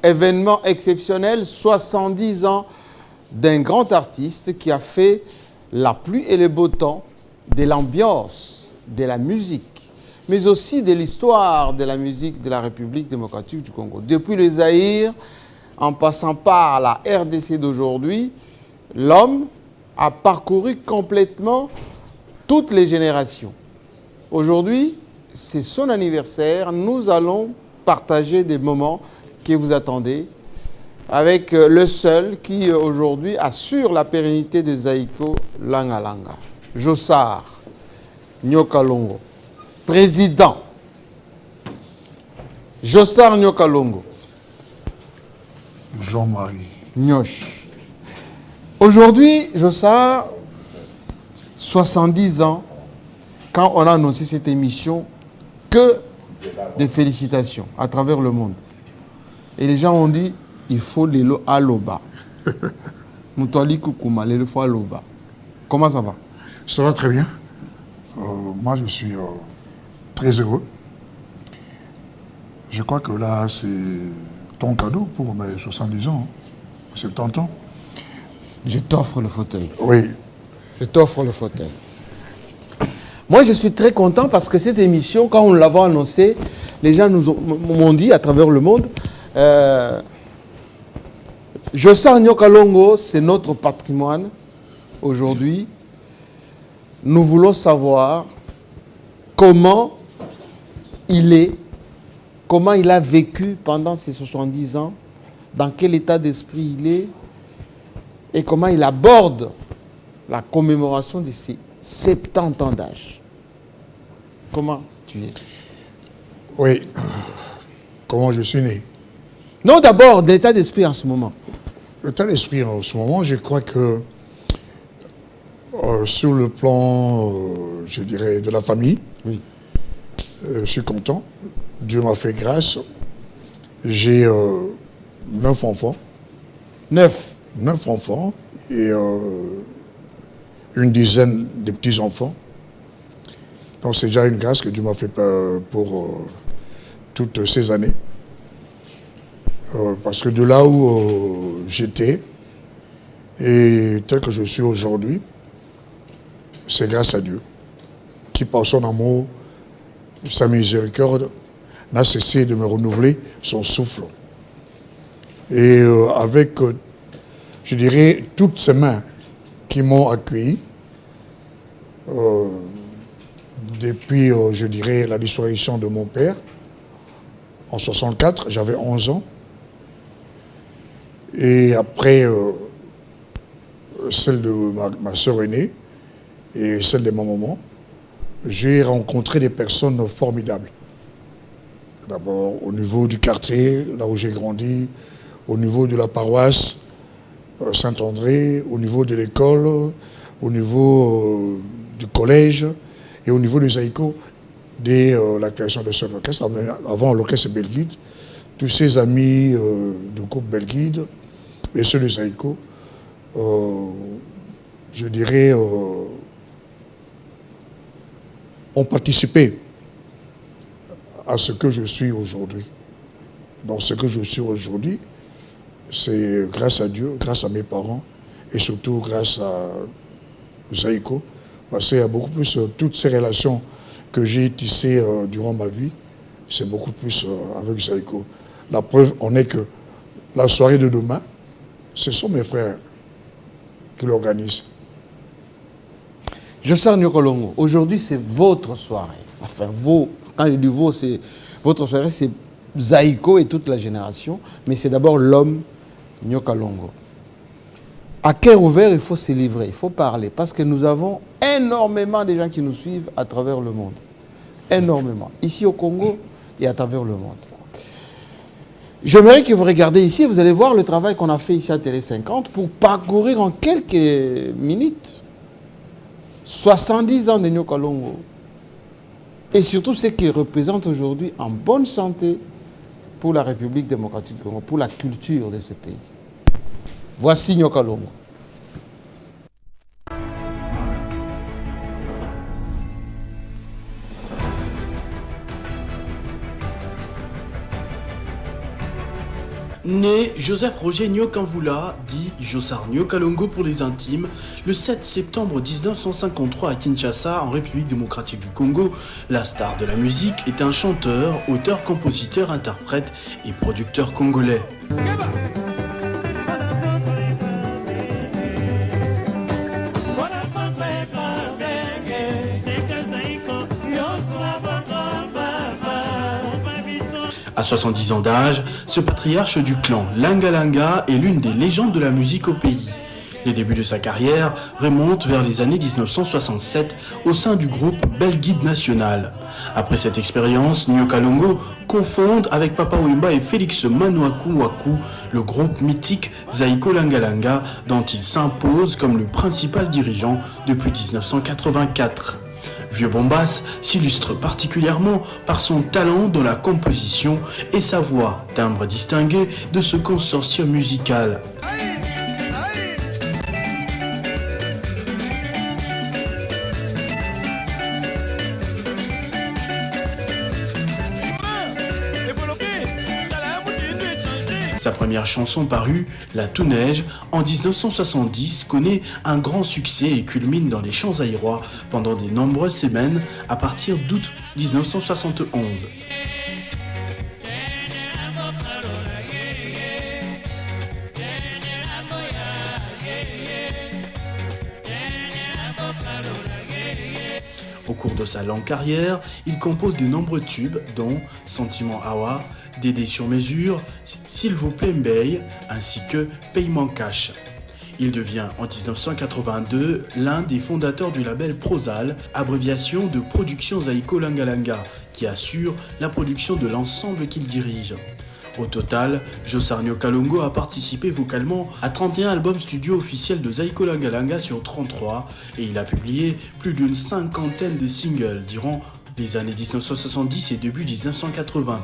Événement exceptionnel, 70 ans d'un grand artiste qui a fait la pluie et le beau temps de l'ambiance, de la musique, mais aussi de l'histoire de la musique de la République démocratique du Congo. Depuis le Zaïre, en passant par la RDC d'aujourd'hui, l'homme a parcouru complètement toutes les générations. Aujourd'hui, c'est son anniversaire. Nous allons partager des moments que vous attendez avec le seul qui aujourd'hui assure la pérennité de Zaïko Langa Langa. Jossard Nyokalongo, président. Jossard Nyokalongo. Jean-Marie Nyoche. Aujourd'hui, Jossard, 70 ans, quand on a annoncé cette émission, que des félicitations à travers le monde. Et les gens ont dit, il faut l'élo à l'oba. Moutouali Koukouma, l'élo faut à l'oba. Comment ça va? Ça va très bien. Moi, je suis très heureux. Je crois que là, c'est ton cadeau pour mes 70 ans. 70 ans. Je t'offre le fauteuil. Oui. Je t'offre le fauteuil. Moi, je suis très content parce que cette émission, quand on l'avait annoncée, les gens m'ont dit à travers le monde, Jossard Nyokalongo, c'est notre patrimoine aujourd'hui. Nous voulons savoir comment il est, comment il a vécu pendant ces 70 ans, dans quel état d'esprit il est et comment il aborde la commémoration de ses 70 ans d'âge. Comment tu es? Oui. Comment je suis né? Non, d'abord, de l'état d'esprit en ce moment. L'état d'esprit en ce moment, je crois que sur le plan, je dirais, de la famille, oui. Je suis content. Dieu m'a fait grâce. J'ai 9 enfants. 9 enfants et une dizaine de petits-enfants. Donc c'est déjà une grâce que Dieu m'a fait pour toutes ces années. Parce que de là où j'étais et tel que je suis aujourd'hui, c'est grâce à Dieu, qui par son amour, sa miséricorde, n'a cessé de me renouveler son souffle. Et avec, je dirais, toutes ces mains qui m'ont accueilli, depuis, je dirais, la disparition de mon père, en 64, j'avais 11 ans. Et après, celle de ma soeur aînée et celle de ma maman, j'ai rencontré des personnes formidables. D'abord, au niveau du quartier, là où j'ai grandi, au niveau de la paroisse Saint-André, au niveau de l'école, au niveau du collège et au niveau des Zaïko, dès la création de ce orchestre, avant l'orchestre Belguide, tous ces amis du groupe Belguide et ceux de Zaïko, je dirais, ont participé à ce que je suis aujourd'hui. Donc ce que je suis aujourd'hui, c'est grâce à Dieu, grâce à mes parents et surtout grâce à Zaïko, parce qu'il y a beaucoup plus toutes ces relations que j'ai tissées durant ma vie, c'est beaucoup plus avec Zaïko. La preuve en est que la soirée de demain, ce sont mes frères qui l'organisent. Jossard Nyokalongo, aujourd'hui c'est votre soirée. Enfin, quand je dis vous, c'est votre soirée, c'est Zaïko et toute la génération, mais c'est d'abord l'homme Nyokalongo. À cœur ouvert, il faut se livrer, il faut parler, parce que nous avons énormément de gens qui nous suivent à travers le monde. Énormément. Ici au Congo et à travers le monde. J'aimerais que vous regardiez ici, vous allez voir le travail qu'on a fait ici à Télé 50 pour parcourir en quelques minutes 70 ans de Nyokalongo. Et surtout ce qu'il représente aujourd'hui en bonne santé pour la République démocratique du Congo, pour la culture de ce pays. Voici Nyokalongo. Né Joseph Roger Nyokanvula, dit Jossar Nyokalongo pour les intimes, le 7 septembre 1953 à Kinshasa, en République démocratique du Congo, la star de la musique est un chanteur, auteur, compositeur, interprète et producteur congolais. À 70 ans d'âge, ce patriarche du clan Langa Langa est l'une des légendes de la musique au pays. Les débuts de sa carrière remontent vers les années 1967 au sein du groupe Belguide National. Après cette expérience, Nyokalongo confonde avec Papa Wemba et Félix Manouakou Waku le groupe mythique Zaïko Langa Langa dont il s'impose comme le principal dirigeant depuis 1984. Vieux Bombas s'illustre particulièrement par son talent dans la composition et sa voix, timbre distingué de ce consortium musical. Sa première chanson parue, La Touneige, en 1970, connaît un grand succès et culmine dans les champs zaïrois pendant de nombreuses semaines à partir d'août 1971. Au cours de sa longue carrière, il compose de nombreux tubes, dont Sentiment Awa, Dédé sur mesure, S'il vous plaît Mbey, ainsi que Paiement Cash. Il devient en 1982 l'un des fondateurs du label Prozal, abréviation de Production Zaïko Langa Langa, qui assure la production de l'ensemble qu'il dirige. Au total, Jossar Nyokalongo a participé vocalement à 31 albums studio officiels de Zaïko Langa Langa sur 33 et il a publié plus d'une cinquantaine de singles durant les années 1970 et début 1980.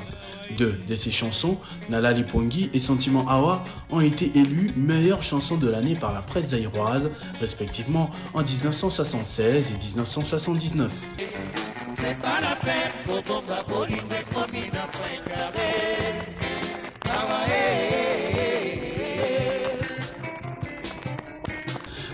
Deux de ses chansons, Nala Lipongi et Sentiment Awa, ont été élues meilleures chansons de l'année par la presse zaïroise, respectivement en 1976 et 1979. C'est pas la peine pour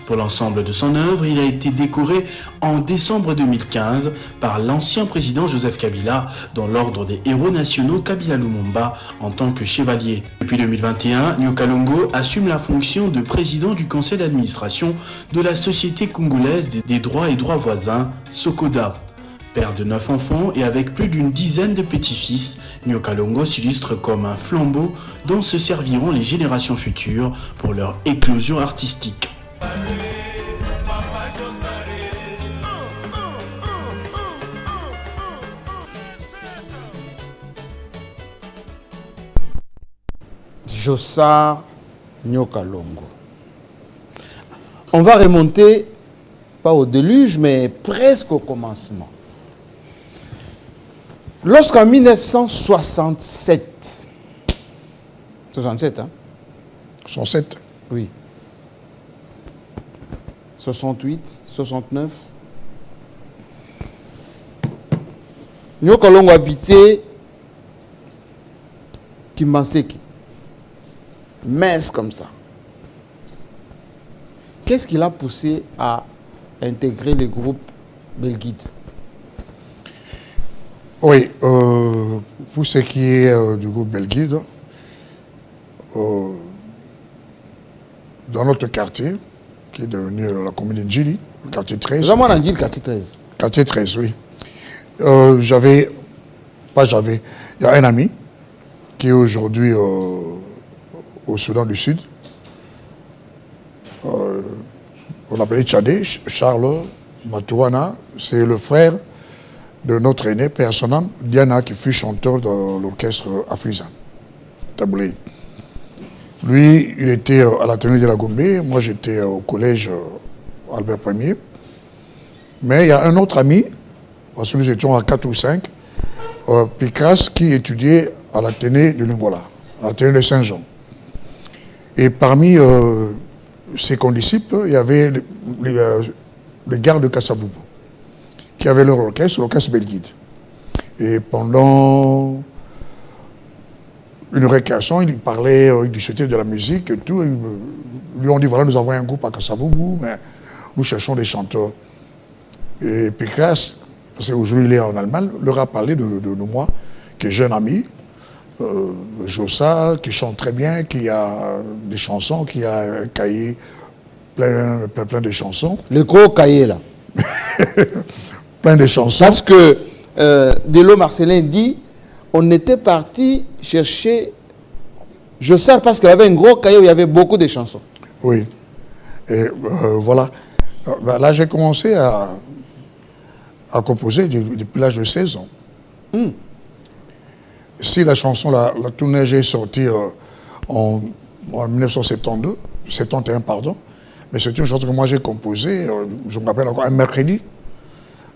Pour l'ensemble de son œuvre, il a été décoré en décembre 2015 par l'ancien président Joseph Kabila dans l'ordre des héros nationaux Kabila Lumumba en tant que chevalier. Depuis 2021, Nyokalongo assume la fonction de président du conseil d'administration de la Société congolaise des droits et droits voisins, Sokoda. Père de 9 enfants et avec plus d'une dizaine de petits-fils, Nyokalongo s'illustre comme un flambeau dont se serviront les générations futures pour leur éclosion artistique. Jossar Nyokalongo. On va remonter, pas au déluge, mais presque au commencement. Lorsqu'en 1967, 67, hein? 67. Oui. 68, 69. Nyokalongo habitait Kimanseki. Mince comme ça. Qu'est-ce qui l'a poussé à intégrer le groupe Belguide? Oui, pour ce qui est du groupe Belguide, dans notre quartier, qui est devenu la commune de Ndjili, le quartier 13. Vraiment on dit le quartier 13. Quartier 13, oui. Il y a un ami qui est aujourd'hui au Soudan du Sud. On l'appelait Tchadé, Charles Matouana. C'est le frère de notre aîné, père son âme, Diana, qui fut chanteur dans l'orchestre Afriza, Taboulé. Lui, il était à l'Athénée de la Gombe, moi j'étais au collège Albert Ier. Mais il y a un autre ami, parce que nous étions à 4 ou 5, Picas, qui étudiait à l'Athénée de Lingola, à l'Athénée de Saint-Jean. Et parmi ses condisciples, il y avait les gardes de Kassaboubou, qui avaient leur orchestre, l'orchestre Belguide. Et pendant une récréation, il parlait, il discutait de la musique et tout. Lui ont dit, voilà, nous avons un groupe à Kasavubu, mais nous cherchons des chanteurs. Et Pécresse, parce qu'aujourd'hui il est en Allemagne, leur a parlé de moi, qui est jeune ami, Jossal, qui chante très bien, qui a des chansons, qui a un cahier plein de chansons. Le gros cahier là. Plein de chansons. Parce que Delo Marcelin dit, on était parti chercher Jossal parce qu'il avait un gros cahier où il y avait beaucoup de chansons. Oui. Et voilà. Là, j'ai commencé à composer depuis l'âge de 16 ans. Si la chanson La Tournée est sortie en 1972, 71, pardon, mais c'est une chanson que moi j'ai composée, je me rappelle encore, un mercredi.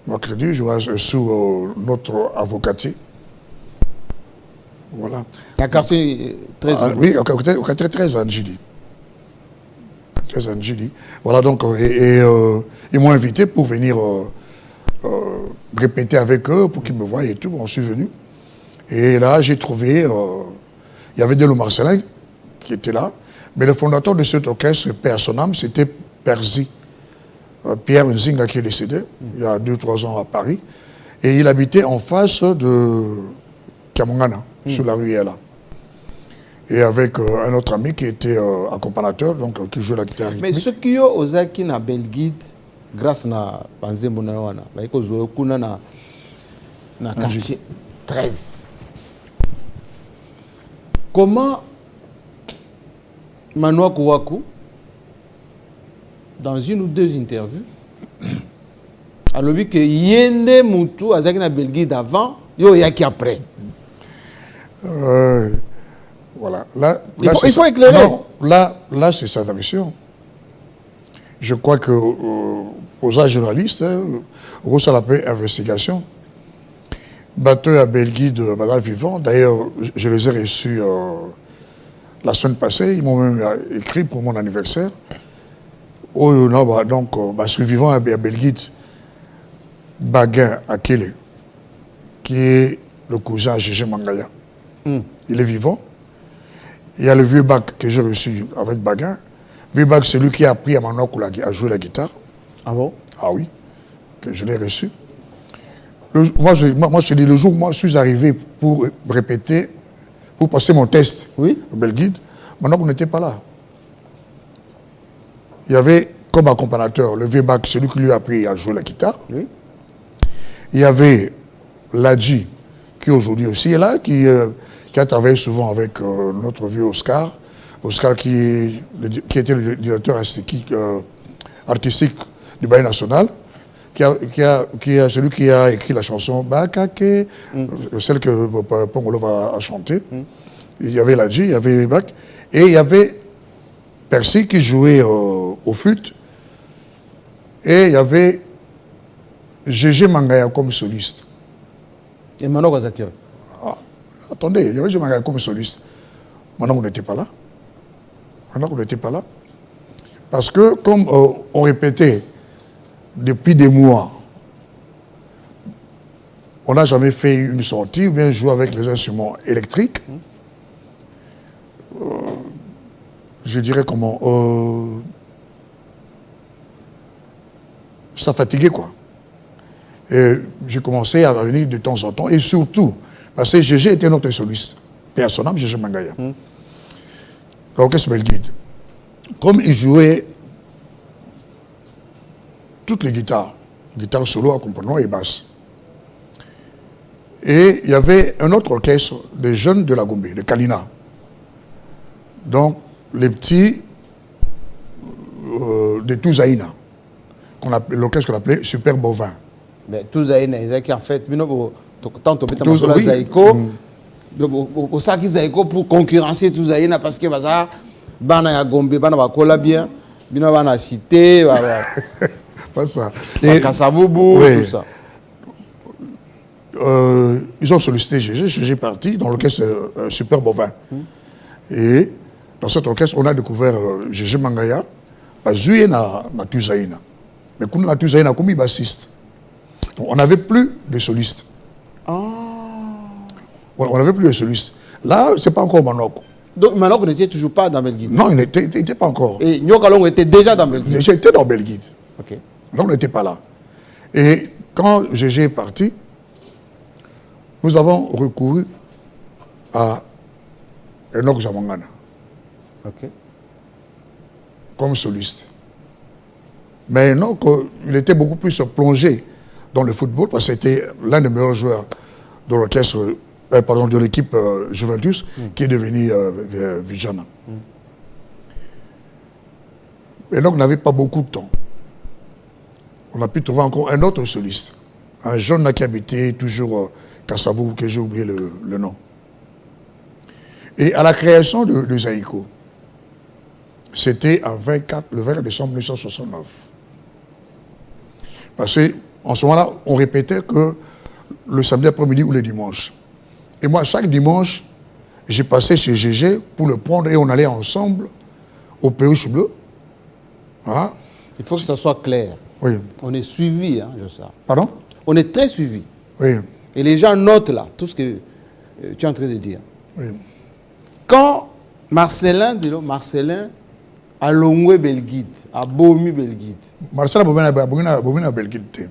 Mercredi, je vois sous notre avocatier. Voilà. À quartier 13 ans. Oui, au quartier 13 ans, j'ai dit. 13 ans, j'ai dit. Voilà, donc, ils m'ont invité pour venir répéter avec eux, pour qu'ils me voient et tout. On suis venu. Et là, j'ai trouvé, il y avait Delo Marcelin qui était là, mais le fondateur de cet orchestre, père son âme, c'était Perzi. Pierre Nzinga qui est décédé il y a 2-3 ans à Paris. Et il habitait en face de Kamongana, sur la rue là. Et avec un autre ami qui était accompagnateur, donc qui jouait la guitare rythmique. Mais ce qui ont osé qui na Belguide, grâce à Panzembo na wana, ba iko zo kuna na quartier 13. Comment Manoa Kouakou, dans une ou deux interviews, a dit que Yende Moutou, Azaki na Belguide avant, yo yaki après. Voilà. Là, il faut éclairer. Non, là c'est sa version. Je crois que aux agents journalistes, on ça l'appelle investigation. Batteur à Belguide, Madame Vivant, d'ailleurs, je les ai reçus la semaine passée, ils m'ont même écrit pour mon anniversaire. Oh, non, donc, sur Vivant à Belguide, Baguin Akele, qui est le cousin à Gégé Mangaya. Il est vivant. Il y a le vieux Bac que j'ai reçu avec Baguin. Le vieux Bac, c'est lui qui a appris à Manoa à jouer la guitare. Ah bon? Ah oui, que je l'ai reçu. Moi, je te dis, le jour où moi, je suis arrivé pour répéter, pour passer mon test au Belguide, Manoa n'était pas là. Il y avait comme accompagnateur le vieux Bac, celui qui lui a appris à jouer la guitare. Oui. Il y avait Ladji, qui aujourd'hui aussi est là, qui a travaillé souvent avec notre vieux Oscar. Oscar qui était le directeur artistique du Ballet National, celui qui a écrit la chanson Bakake, celle que Pongolo a chantée. Il y avait Ladji, il y avait Bak, et il y avait Percy qui jouait au flûte, et il y avait Gégé Mangaya comme soliste. Et Manoa Kazaki. Attendez, il y avait Gégé Mangaya comme soliste. Maintenant, on n'était pas là. Parce que, comme on répétait depuis des mois, on n'a jamais fait une sortie ou bien joué avec les instruments électriques. Je dirais comment... ça fatiguait, quoi. Et j'ai commencé à venir de temps en temps, et surtout, parce que Gégé était notre soliste. Père son âme, Gégé Mangaya. L'orchestre Belguide. Comme il jouait toutes les guitares solo, accompagnement et basse. Et il y avait un autre orchestre des jeunes de la Gombe, de Kalina. Donc, les petits de Touzaïna, l'orchestre qu'on appelait Super Bovin. Mais Touzaïna, ils en fait, tant que tu Zaïko, au Saki Zaïko pour concurrencer Touzaïna parce que ça, Bana ya Gombe, Bana va coller bien, Bina va na cité, pas ça. Et Kasavubu, tout ça. Ils ont sollicité Gégé, Gégé parti dans l'orchestre Super Bovin. Et dans cet orchestre, on a découvert Gégé Mangaya, Zouye na Touzaïna. Mais quand on a Touzaïna comme bassiste, on n'avait plus de solistes. On n'avait plus de solistes. Là, c'est pas encore Manoko. Donc maintenant vous n'étiez toujours pas dans Belguide. Non, il n'était pas encore. Et Nyokalongo était déjà dans Belguide. J'étais dans Belguide. Ok. Donc on n'était pas là. Et quand Gégé est parti, nous avons recouru à Enoch Jamangana Ok. comme soliste. Mais Enoch, il était beaucoup plus plongé dans le football parce que c'était l'un des meilleurs joueurs de l'orchestre, de l'équipe Juventus qui est devenu Vijana. Enoch n'avait pas beaucoup de temps. On a pu trouver encore un autre soliste, un jeune qui habitait toujours Kassavou, que j'ai oublié le nom. Et à la création de Zaïko, c'était le 24 décembre 1969. Parce qu'en ce moment-là, on répétait que le samedi après-midi ou le dimanche. Et moi, chaque dimanche, j'ai passé chez Gégé pour le prendre et on allait ensemble au Péruche Bleu. Hein? Il faut que ça soit clair. Oui. On est suivi, hein, je sais. Pardon? On est très suivi. Oui. Et les gens notent là tout ce que tu es en train de dire. Oui. Quand Marcelin a longé Belguide, a bomi Belguide. Marcel a bomi Belguide.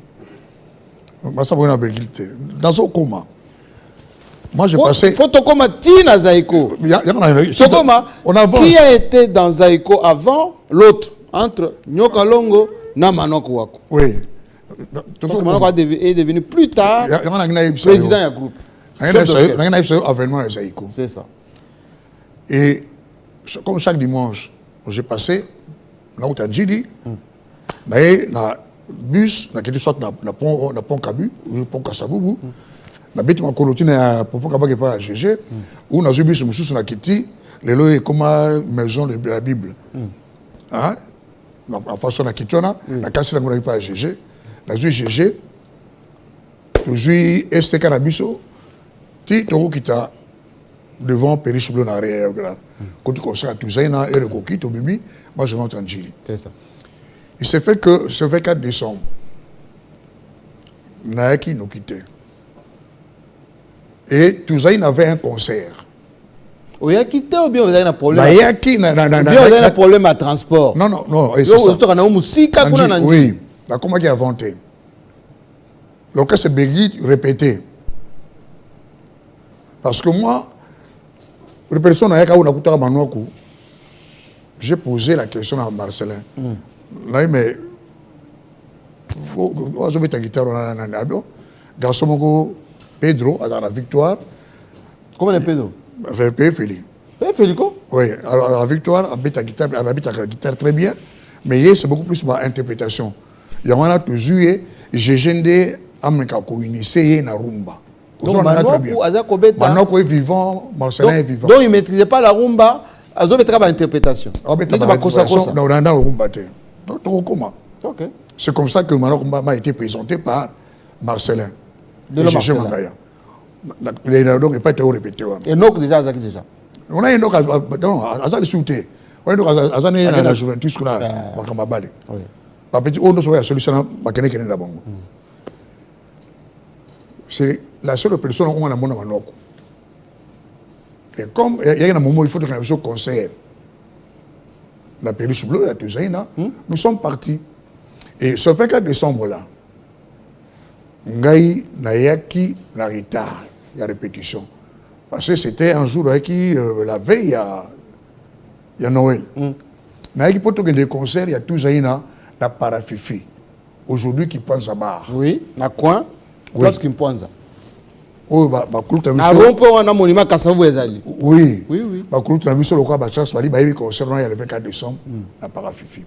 Marcel a bomi Belguide. Dans son coma. Moi, j'ai passé... Faut Tokoma Tina Zaïko. Tokoma, qui a été dans Zaïko avant l'autre, entre Nyokalongo et Manoko Wako. Oui. Manoko est devenu plus tard président du groupe. C'est ça. Et comme chaque dimanche, j'ai passé dans Tandjidi, dans le bus, dans le pont Kabu, le pont Kassavoubou, dans le bâtiment Kolotine, pour que pas GG, ou dans le bus, je me suis dit, les lois comme maison de la Bible. Hein? En façon de Kitona, la casse de la pas GG, la GG, le juif est cannabiso, tu as devant Périche Bleu arrière. Quand tu consacres à Touzaina et le coquille, au bibi, moi je rentre en Gili. C'est ça. Il s'est fait que ce 24 décembre, Naaki nous quittait. Et Touzaina avait un concert. Vous avez quitté ou bien vous avez un problème? Vous avez un problème à transport. Non. Oui, comment il a inventé? L'orchestre Belguide répétait. Parce que moi, j'ai posé la question à Marcelin. Mais, je vais ta guitare, garçon Pedro, à la victoire. Comment est Pedro? Félix. Félix? Oui, à la victoire, elle habite la guitare très bien, mais c'est beaucoup plus ma interprétation. Il y a toujours eu, j'ai gêné à me initier na rumba. Donc Manoko est vivant, Marcelin est vivant. Donc il ne maîtrisait pas la rumba, il y a une interprétation. C'est comme ça que Manoko m'a été présenté par Marcelin. De Gégé Mangaya. Donc, il pas été répété. Et donc déjà, déjà. On a un autre, à ça, sauté. On a un autre, à ça, la Juventus, on a un balai. C'est la seule personne où on a mon Manoko. Et comme il y a un moment où il faut que nous concert, la Péruche Bleue, la Touzaina, nous sommes partis. Et ce 24 décembre là, Ngaï Nayaki la retard, il y a répétition. Parce que c'était un jour qui, la veille, il y a Noël. Nayaki, pour que des concerts, il y a Touzaina, la Parafifi. Aujourd'hui, qui pense à barre. Oui, la coin, parce qu'il pense à. Oh, na rompo wana monument Kassavou ezali. Oui. Oui. Ba kultu na biso lokwa ba chance bali ba yebi concert na le 24 décembre na Parafifi.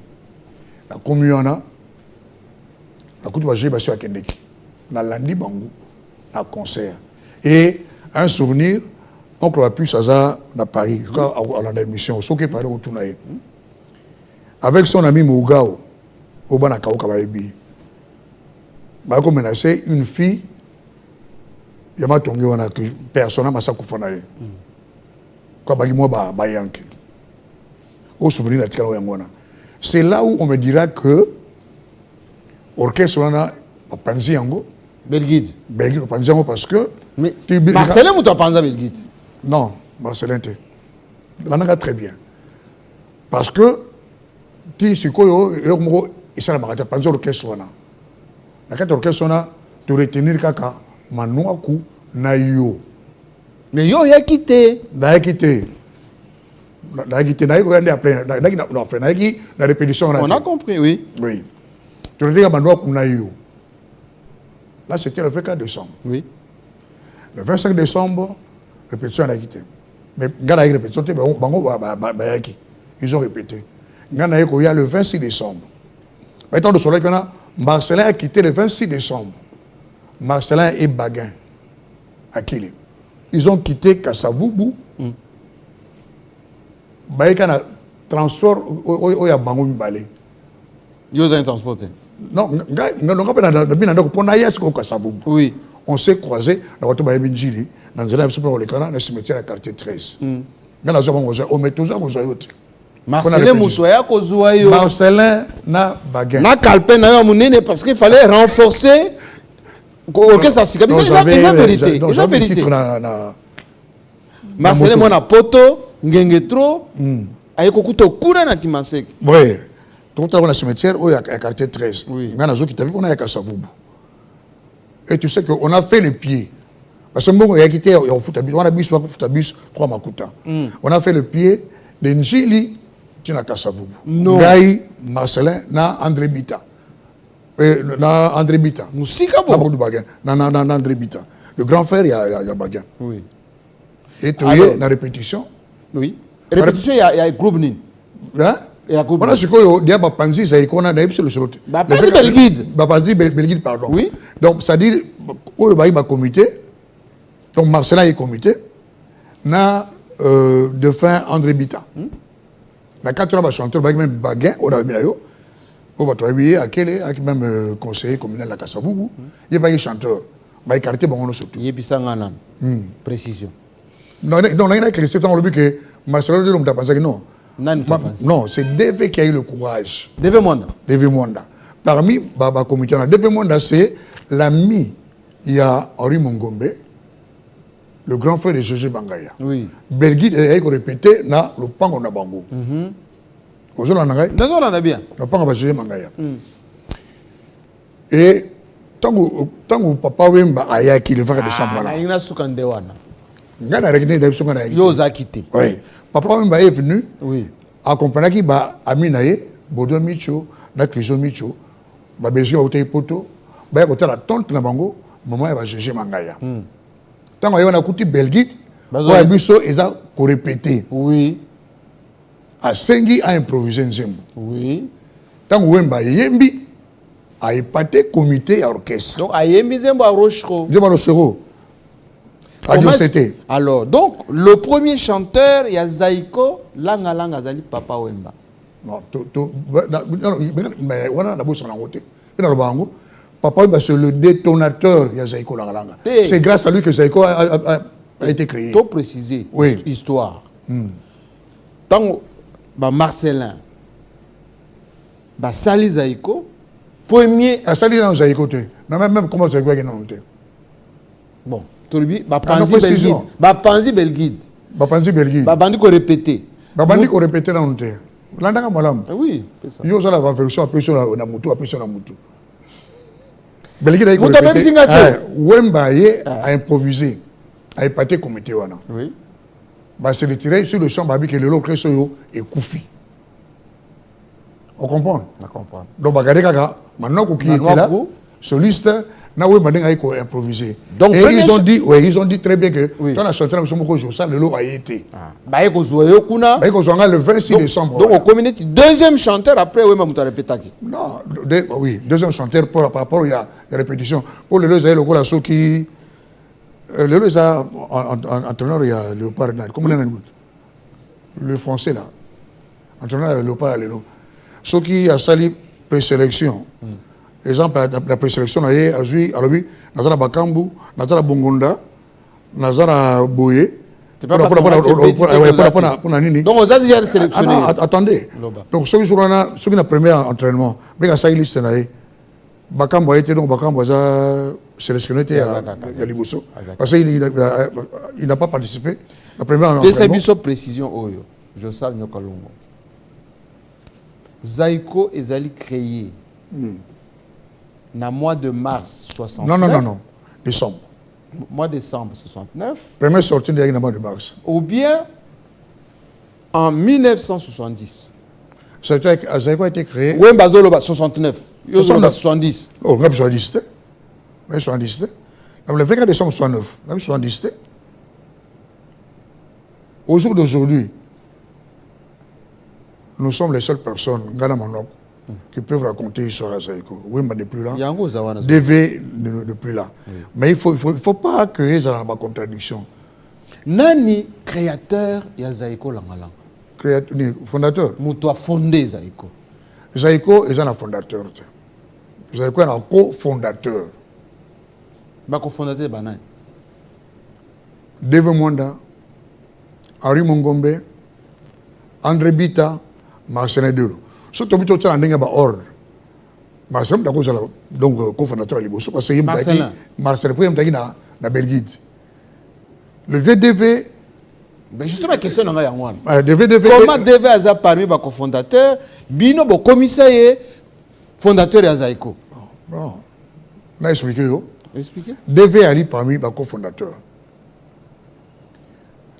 La communiona la kutu ba je ba sur Kendeki. Na landi bangu na concert. Et un souvenir oncle a pu saza na Paris quand à la émission soké paré autour na avec son ami Mougao au bana kaoka ba yebi. Ba ko menacer une fille. Il y a que personne n'a pas fait. C'est là où on me dira que l'orchestre a pensé en Belguide. Belguide parce que. Mais Marcelin ou tu as pensé à Belguide? Non. Marcelin te. L'ananga très bien. Parce que, ti sikoyo, il s'en a marqué, par exemple, l'orchestre. La carte orchestre, tu retenir kaka, manouaku, na yo. Mais yo, il a quitté. Na quitté. Na quitté, na yo, après, na répétition. On a compris, oui. Oui. Tu retenir manouaku, na yo. Là, c'était le 24 décembre. Oui. Le 25 décembre, répétition a quitté. Mais Gana a répétition, ils ont répété. Gana il y a le 26 décembre. Maintenant, le soleil, Marcelin a quitté le 26 décembre. Marcelin et Baguin à Kili. Ils ont quitté Kassavoubou. Baïkan a transport au Yabango Mbale. Ils ont transporté. Non, oui. On s'est croisés dans le Baïbinjili, dans le cimetière à quartier 13. Marcelin n'a Baguin. Na Calpin n'a pas parce qu'il fallait renforcer. Que ça s'y ils ont vérité. Ils ont vérité. Marcelin mona poto, ngengetro, aïe kokuto kuna na kimasek. Oui. Tout à l'heure, cimetière, où il y a quartier 13. Oui. Il y a un qui t'a vu, on a Kassavoubou. Et tu sais qu'on a fait les pieds. Parce que on a quitté, on a bus, 3 Makuta. On a fait le pied de Njili, tu n'as Kassavoubou. Non. Gaï, Marcelin, na André Bita. Na André Bita. Moussika bon. Na André Bita. Le grand frère, il y a Baguin. Oui. Et tu es la répétition. Oui. Répétition, il y a groupe Nin. Hein? On a ce qu'il y a Bapanzi, c'est qu'on a d'ailleurs sur le solot. Bapanzi Belguide. Bapanzi Belguide, pardon. Oui. Donc, c'est-à-dire, où il y a un comité, donc Marcelin est comité, na de fin André Bita. La 4 heures, chanteur, même Baguin, on a mis là, on va travailler à quel est, même conseiller communal à Kassavoubou, il y a un chanteur, il y a un quartier, on a surtout. Il y a un précision. Non, il y a un christian, on a vu que Marcelin de l'homme t'a pensé que non. Non, c'est DV qui a eu le courage. DV Mwanda. DV Mwanda. Parmi Baba Comité, DV Mwanda, c'est l'ami, il y a Henri Mongombe, le grand frère de Gégé Bangaya. Oui. Belguide, il a répété, na le pango na bango. Aujourd'hui, on a bien. Le pango na Gégé Bangaya. Et tant que papa Wemba a qui le 20 décembre là. Il y a Soukandewana. Il y a un Soukandewana. Yosa quitté. Oui. Papa Wemba est venu. Oui. Accompagné qui ba Aminaye, Bodo Micho, na Krizo Micho, ba Belgique au Poto, ba côté la tante na bango, maman va Gégé Mangaya. Tant qu'on y a côté Belgique, ba biso eza ko répéter. Oui. A Sengi a improvisé Nzembo. Oui. Tant qu'on Wemba yembi a épaté comité à orchestre. Donc a yembi Nzembo a Rochero. Nzembo Rochero. Alors, donc, le premier chanteur, il y a Zaïko, Langa Langa Zali Papa Wemba. Non, mais on a la bouche en côté. Papa Wemba, c'est le détonateur, il y a Zaïko Langa Langa. C'est grâce à lui que Zaïko a été créé. Il faut préciser, oui. Histoire. Tant que Marcelin, Sali Zaïko, premier. Sali dans Zaïko, même comment Zaïko est non. Bon. Bapanzi Belguide. Bapanzi Belguide. Babandi ko répéter. Babandi ko répéter dans l'unté. L'andanga malam. Oui, c'est ça. Yo ça la version appuyée sur la mutu, appuyée sur la mutu. Belguide a répété. Wemba a improvisé, a épaté comité wana. Oui. Bah se retirer sur le champ babi que le locre soyo et Koufi. On comprend. On comprend. Donc bagade kaka, maintenant qui était là, soliste. Donc, et ils ont dit très bien que dans la chanteuse, le lot a été. Le 26 décembre. Donc, au communauté, deuxième chanteur après, oui, mais tu as répété. Non, oui, deuxième chanteur par rapport à la répétition. Pour le lot, il y a le ceux qui. Le lot, il y a entraîneur, il y a Léopard. Comment on a le français là. Entraîneur, Léopard, le lot. Ceux qui ont sali présélection. Exemple, la présélection, il y a Azui, Nazara Bakambu, Nazara Bongonda, Nazara Boye. C'est pas pour Nini. Donc, on a déjà sélectionné. Attendez. Donc, ceux qui ont le premier entraînement, mais ça, il liste. Bakambu a été donc Bakambu a sélectionné à Liboso. Parce qu'il n'a pas participé. La première Pesa biso précision oyo. Josal Nyokalongo. Zaïko ezali créé na mois de mars 69. Non. Décembre. Mois de décembre 69. Première sortie de mois de mars. Ou bien en 1970. Zaïko a été créé. Oui, Bazoloba 69. 70. Oh, même 70. Même 70. Le 24 décembre 69. Même 70. Au jour d'aujourd'hui, nous sommes les seules personnes, Ghana Manok, qui peuvent raconter l'histoire à Zaïko. Wimba n'est plus là. DV n'est plus là. Oui. Mais il ne faut pas que les gens aient une contradiction. Nani créateur ya Zaïko Langalang? Fondateur. Moutou a fondé Zaïko. Zaïko est un fondateur. Zaïko est un cofondateur. Co-fondateur Banane. DV Mwanda, Henri Mongombe, André Bita, Marcelin Delo. Surtout que tu as un ordre. Marcelin est donc cofondateur à Liboso. Parce que Marcelin est na Belgique. Le VDV. Mais justement, la question est comment DV a parmi les cofondateurs, Bino, le commissaire, fondateur de Zaïko. Non. On a expliqué. Expliquez. DV a parmi les cofondateurs.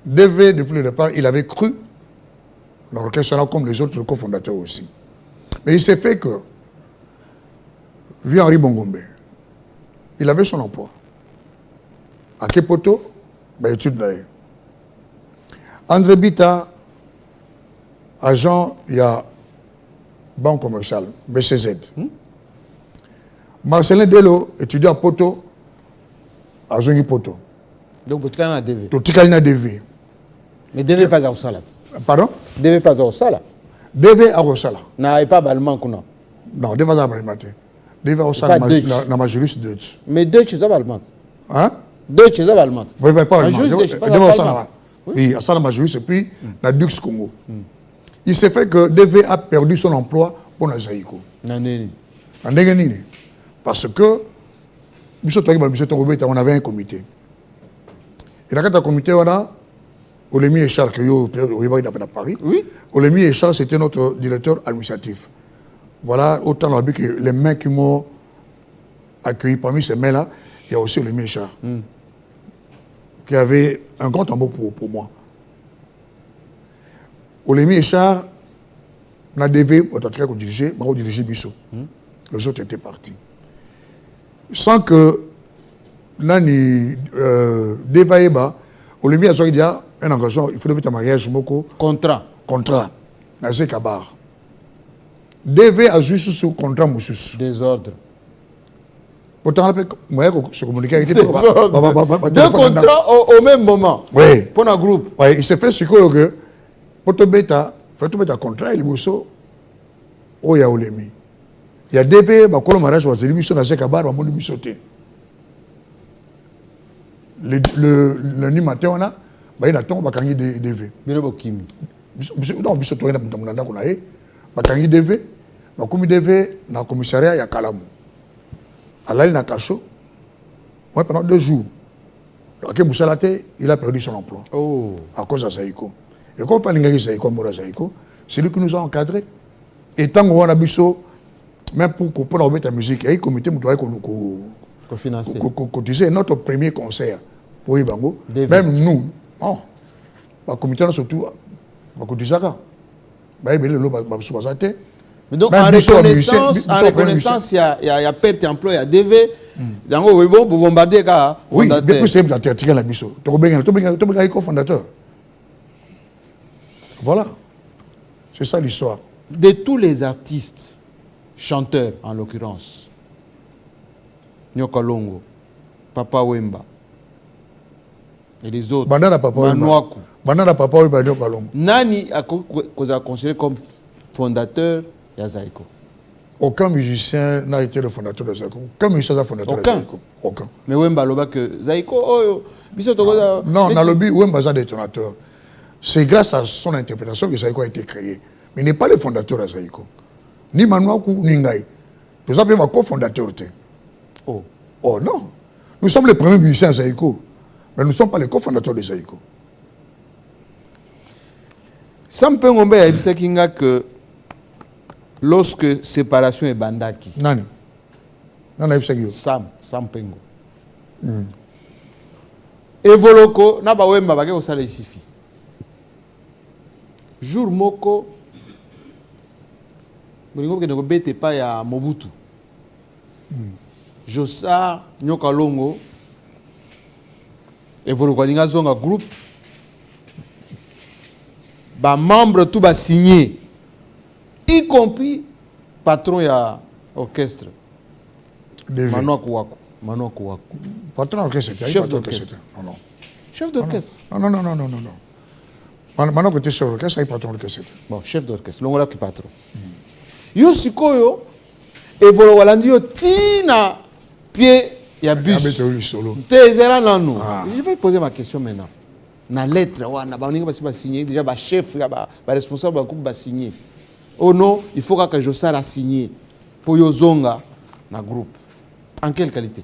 DV, depuis le départ, il avait cru l'orchestre comme les autres cofondateurs aussi. Mais il s'est fait que, vu Henri Bongombe, il avait son emploi. À Kepoto, étude là. André Bita, agent, il y a banque commerciale, BCZ. Marcelin Delo, étudiant à Poto, agent Poto. Donc, tu as DV. Tu as DV. Mais DV pas à Osala. Pardon? DV pas à Osala. DV à Osala. Non, pas Balman. Non, DV à Balman. DV à Osala, dans ma juriste Deutsch. Mais Deutsch, c'est pas Balman. Hein? Deutsch, c'est pas Balman. Oui, pas Balman. DV à Osala. Oui, à Osala, ma juriste, et puis la Dux Congo. Il s'est fait que DV a perdu son emploi pour la Zaïko. Parce que, on avait un comité. Et dans le comité, on a Olemi Echar, qui est à Paris. Oui. Olemi Echar, c'était notre directeur administratif. Voilà, autant que les mains qui m'ont accueilli parmi ces mains-là, il y a aussi Olemi Echar, qui avait un grand tambour pour moi. Olemi Echar, on a DV, on a dirigé Bissot. Les autres étaient partis. Sans que Nani Devaeba, Olemi a dit un engagement, il faut un mariage moko. Contrat. Nazé Kabar. DV a juste ce contrat moussous. Désordre. Pourtant, moi, je communique avec deux contrats au même moment. Oui. Pour un groupe. Oui, il s'est fait ce que pour te mettre un contrat, il y a oh, il y a Olemi. Il y a DV, le mariage was l'émission Nazé Kabar, on m'a sauté. Le nuit matin, on a il y a un DV. Non, il y a un DV. Comme DV, dans le commissariat, il y a Kalamou. Alors, il y a Kacho. Pendant 2 jours, il a perdu son emploi. Oh. À cause de Zaïko. Et quand on parle de Zaïko, c'est lui qui nous a encadrés. Et tant qu'on a Bisso, même pour comprendre la musique, il y a un comité qui cotisait notre premier concert pour Ibango. Même nous, le comité surtout, il cotisait. Mais donc, en reconnaissance, il y a perte d'emploi, il y a DV. Donc, vous bombardez le oui, mais c'est la théâtre la biso. Tu es cofondateur. Voilà. C'est ça l'histoire. De tous les artistes, chanteurs en l'occurrence, Nyokalongo, Papa Wemba, et les autres, Manouakou. Banana Papa Wemba, Nyokalongo. Nani a considéré comme fondateur de Zaïko? Aucun musicien n'a été le fondateur de Zaïko. Aucun musicien n'a fondateur de Zaïko. Aucun. Mais Wemba Loba que Zaïko, non, dans le but, Wemba est un détonateur. C'est grâce à son interprétation que Zaïko a été créé. Mais il n'est pas le fondateur de Zaïko. Ni Manouakou, ni Ngaï. Nous avons un cofondateur. Oh non. Nous sommes les premiers musiciens à Zaïko. Mais nous ne sommes pas les cofondateurs de Zaïko. Sampengo a dit que lorsque séparation est bandaki. Nani? Nani a dit Sampengo. Evoloko, na ba wemba ba ke sala isifi. Jour moko, bolingo ke ne bete pa ya Mobutu. Josa nyoka longo. Evoloko linga zonga groupe. Ba membre tout ba signé, y compris patron ya orchestre. Manoa Kouakou. Patron d'orchestre. Chef d'orchestre. Non. Chef d'orchestre. Non. Manoa était chef d'orchestre, patron d'orchestre. Bon, chef d'orchestre. Longola qui patron. Yo sikoyo, evolo walandi yo tina pied ya bus. Tezera nanou. Je vais poser ma question maintenant. Na lettre wana ba ninga basi ba signer déjà ba chef ya ba responsable ba groupe ba signer. Oh non, il faut que je sois signé pour yo zonga na groupe. En quelle qualité?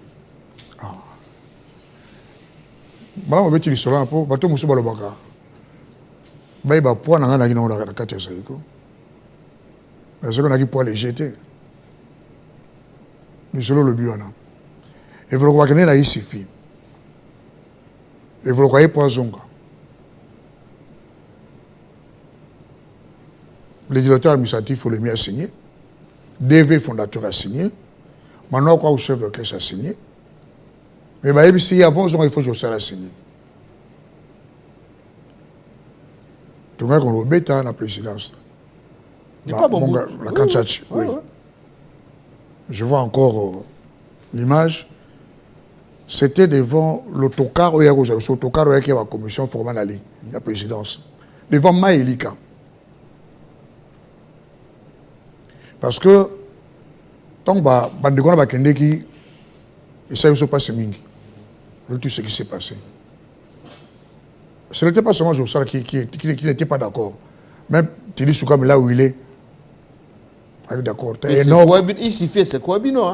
Madame Obeti Lissola pour bato musu balobaka. Ba ba poa na ngana kino la kati sa iko. Na zeko na ki poa léger. Lisolo le biona. Et vous le voyez na isifi. Et vous le voyez poa zonga. Le directeur administratif faut le mieux signer. DV fondateur a signé. Maintenant quoi au chef d'orchestre a signé. Mais bah si avant il faut que je sois signé. Tout le monde on le bêta la présidence. Pas bon. La Kanchachi, oui. Je vois encore l'image. C'était devant l'autocar où il y a l'autocar où il y a la commission formelle à la présidence. Devant Maïlika. Parce que tant que on a qui et ça ne se passe mingi. Tout ce qui s'est passé. Ce n'était pas seulement Jossara qui n'était pas d'accord. Même Tili Soukam là où il est. D'accord. Il suffit, c'est quoi bino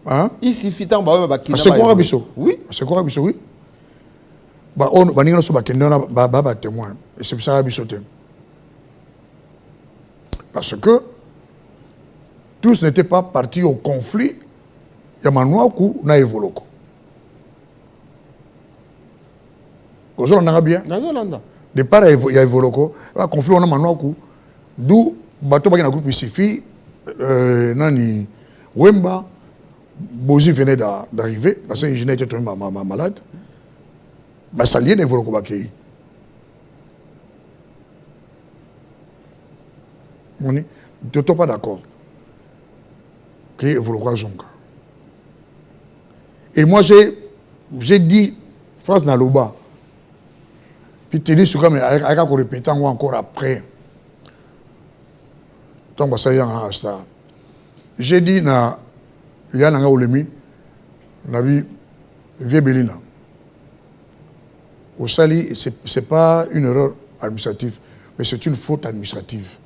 hein? Il suffit tant c'est quoi biso? Oui. C'est quoi biso? Oui. Bah on va dire que c'est témoin. Et c'est ça biso. Parce que tous n'étaient pas partis au conflit. Il y a Manouakou, na Evoloko. Vous avez bien? Départ, il y a Evoloko. Le conflit, on a Manouakou. D'où, bateau qui a un groupe ici, Nani, Wemba, Bozi venait d'arriver, parce que je n'étais pas malade. Bah, ça liait Evoloko Bakei. On n'est pas d'accord. Que Evoloko Zonga. Et moi, j'ai dit, phrase dans le bas. Puis tu dis, mais avec un répétant ou encore après. Tant que ça y est, j'ai dit, il y a un olemi, la vie, vieux Bélina. Au Sali, ce n'est pas une erreur administrative, mais c'est une faute administrative.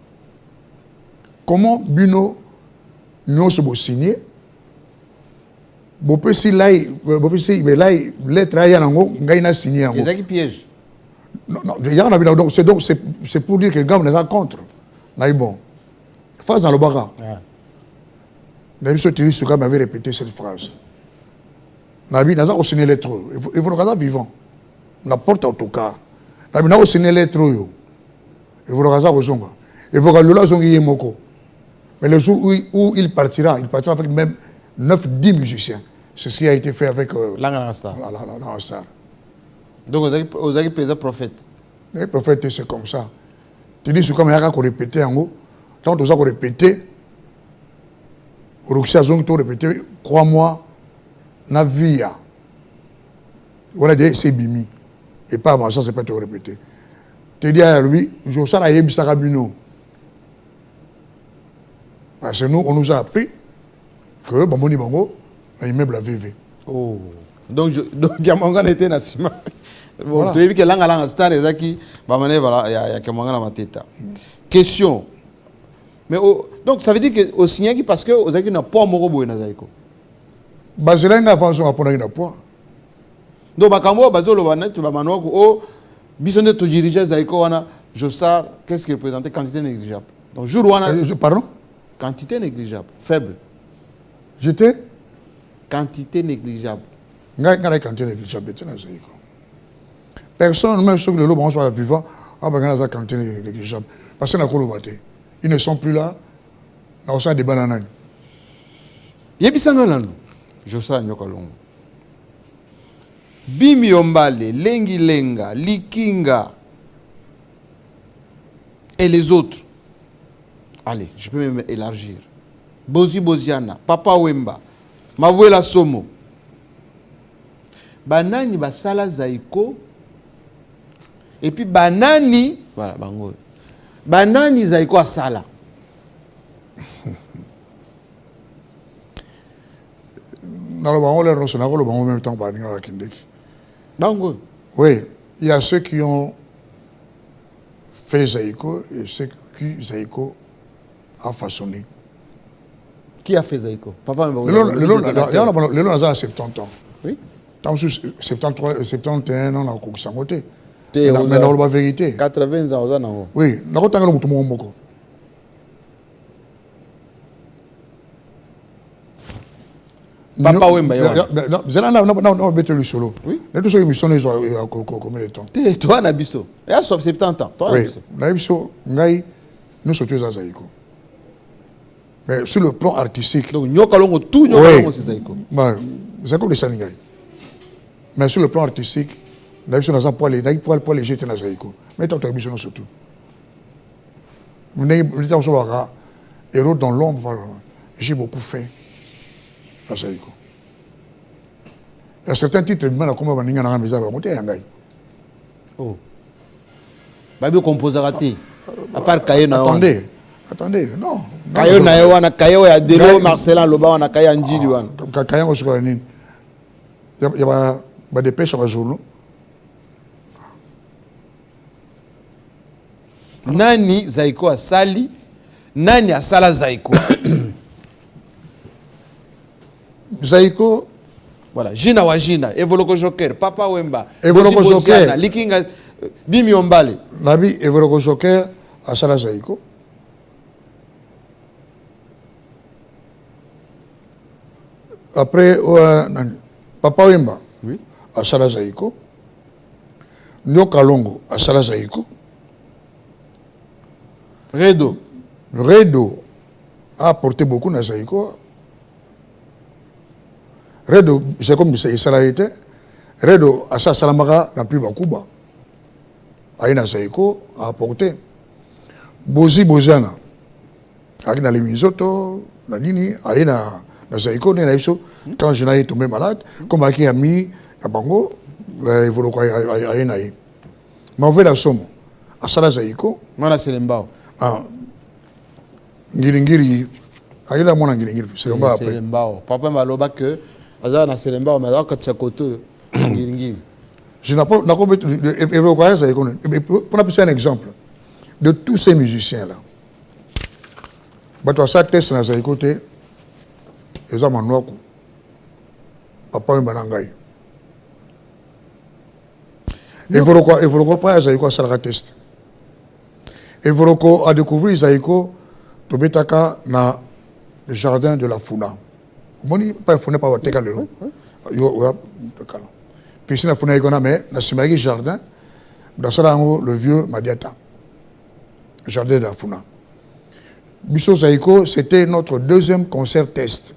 Comment Bino nous sommes signés? Si l'lettre a signé. C'est ça qui piège. Non, c'est pour dire que les gars sont contre. Bon. Phase dans le baga. Nabi Soukam avait répété cette phrase. Nabi n'a pas signé lettre. Il faut le regarder vivant. On apporte autocar. Nabi n'a pas signé lettre. Il faut le regarder au zonga. Il faut regarder le zongi moko. Mais le jour où il partira avec même 9-10 musiciens. C'est ce qui a été fait avec Langanastar. Donc, vous avez payé le prophète. Le prophète, c'est comme ça. Tu dis, c'est comme il y a répété en haut. Quand tu as répété, répété, crois-moi, na vie. Voilà, c'est bimi. Et pas avant ça, c'est pas te répéter. Tu dis à lui, je sais la yebi sarabino. Parce que nous, on nous a appris que Bamoni Bango, l'immeuble a VV. Oh. Donc, Diamangan était nassima. Bon, tu as vu que l'anga star est qui, voilà, il y a Diamangan dans ma tête. Question. Mais donc, ça veut dire que au signé parce que vous avez un poids morobo na zaiko. Bazelenga avance à prendre un poids. Donc, bakambo bazolo banet tu ba manoko o bisonde to diriger zaiko wana Jossard, qu'est-ce qu'il représentait? Quantité négligeable. Donc, jour où on a... Pardon? Quantité négligeable, faible. J'étais? Quantité négligeable. Quantité négligeable. Personne, même ceux qui le lobent soit vivant, a besoin de quantité négligeable. Parce qu'ils ne sont plus là. On a des bananes. Yebisanga nano. Jossard Nyokalongo. Bimi Ombale, Lengi Lenga, Likinga et les autres. Allez, je peux même élargir. Bozi Boziana, Papa Wemba, Mavuela Somo. Banani basala zaiko. Et puis banani, voilà, bango. Banani zaiko asala. En même temps, Bango. oui, il y a ceux qui ont fait Zaïko et ceux qui Zaïko a façonné. Qui a fait Zaïko? Papa Wemba. Le long a 70 ans. Oui. Tant que 73, 71 ans, on a couru sans côté. Mais on a la vérité. 80 ans, on a. Oui, on a tout le monde. Papa Wemba, non, mettez le solo. Oui. Les deux émissions, ils ont combien de temps? Toi, Nabiso. Il y a 70 ans. Toi, Oui, Nabiso, nous sommes tous à Zaïko. Mais sur le plan artistique. Donc, Nyokalongo, tout Nyokalongo, c'est Zaïko. C'est comme les Saningay. Mais sur le plan artistique, Nabiso n'a pas les jeter dans Zaïko. Mais tant que Nabiso, surtout. Héros dans l'ombre, j'ai beaucoup fait. Il y a certains titres, oh. Babi composera raté. À part Kayona. Attendez, non. Kayona wana Kayo ya Delo Marcelin Loba wana Kaya Njili wana. Kayona sur nini. Il y a des pêches à journaux. Nani Zaïko a sali, nani a sala Zaïko. Zaïko, voilà, Jina wa Jina, Evoloko Joker, Papa Wemba, Evoloko Joker, Likinga, Bimi Ombale. Nabi Evoloko Joker a sala Zaïko. Après, Papa Wemba oui. A sala Zaïko. Nyokalongo a sala Zaïko. Redo a apporté beaucoup dans Zaïko. Redo, c'est comme ça a été. Redo, à sa salamara, n'a plus beaucoup. Aïna Zaïko a apporté. Bozi Bozana, avec les misoto, la nini, Aïna Zaïko, quand je n'ai tombé malade, comme Aki a mis à Bango, il faut le Aïna. Mais on veut la somme. À Sala Zaïko. Mana Selembao. Ah. Ngiri. Aïna Mona Ngiri. Selembao après. Selembao. Papa Maloba que. Aza na Selembao, mais alors quand tu as côté. Ngiri. Je n'ai pas. Pour appuyer un exemple de tous ces musiciens-là. Bato sa test na Zaïko te. Eza Manouakou. Papa Mbanangai. Evoloko pas Zaïko a salga test. Evoloko a découvert Zaïko Tobetaka na le jardin de la Funa. Moni pas Funa pas Wateka le nom. Yo kala. Puis na Funa ikona mais na simagi jardin dans ça le vieux Madiata. Jardin de la Funa. Biso Zaïko, c'était notre deuxième concert test.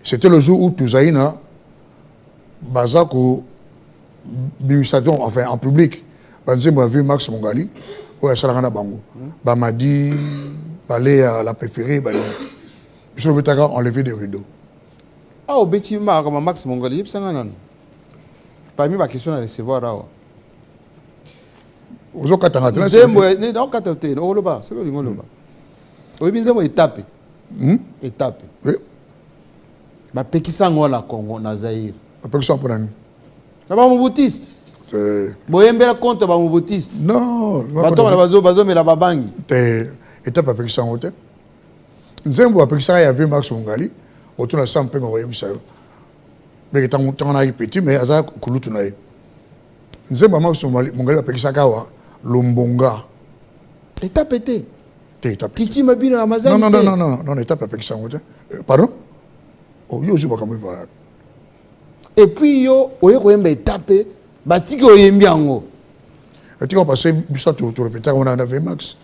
C'était le jour où Touzaïna Bazako Bimisation, enfin en public, Banzim a vu Max Mongali, où il y a Bango. Bamadi, Balé à la préférée, je veux enlever des rideaux. Ah, au bêtiment, comme Max Mongali, il y a parmi ma question à recevoir là. Vous avez katanga. Zembo, non katate, on le bas, c'est le lingolo bas. Au bien zembo étape. Étape. Oui. Ba pekisa ngola Congo na Zaïre. Ba pekisa pour nani? Na ba mobutiste. Boyembela compte ba mobutiste. Non, bato na bazo mela babangi. Étape ba pekisa ngote. Zembo ba pekisa ya vu Max Mongali, autour na sampe ngoye bisayo. Mais tant on a petit mais aza kulutu na ye. nzembo Max Mongali apekisaka wa Lombonga. Étape été. Étape. Titi Mabino na Mazali. Non, étape apekisa ngote. Pardon? Oh, yo juba kamwe ba. Et puis yo oye koyemba étape batiki oyembi yango. Tu vas passer ça tu répéter on a avait Max.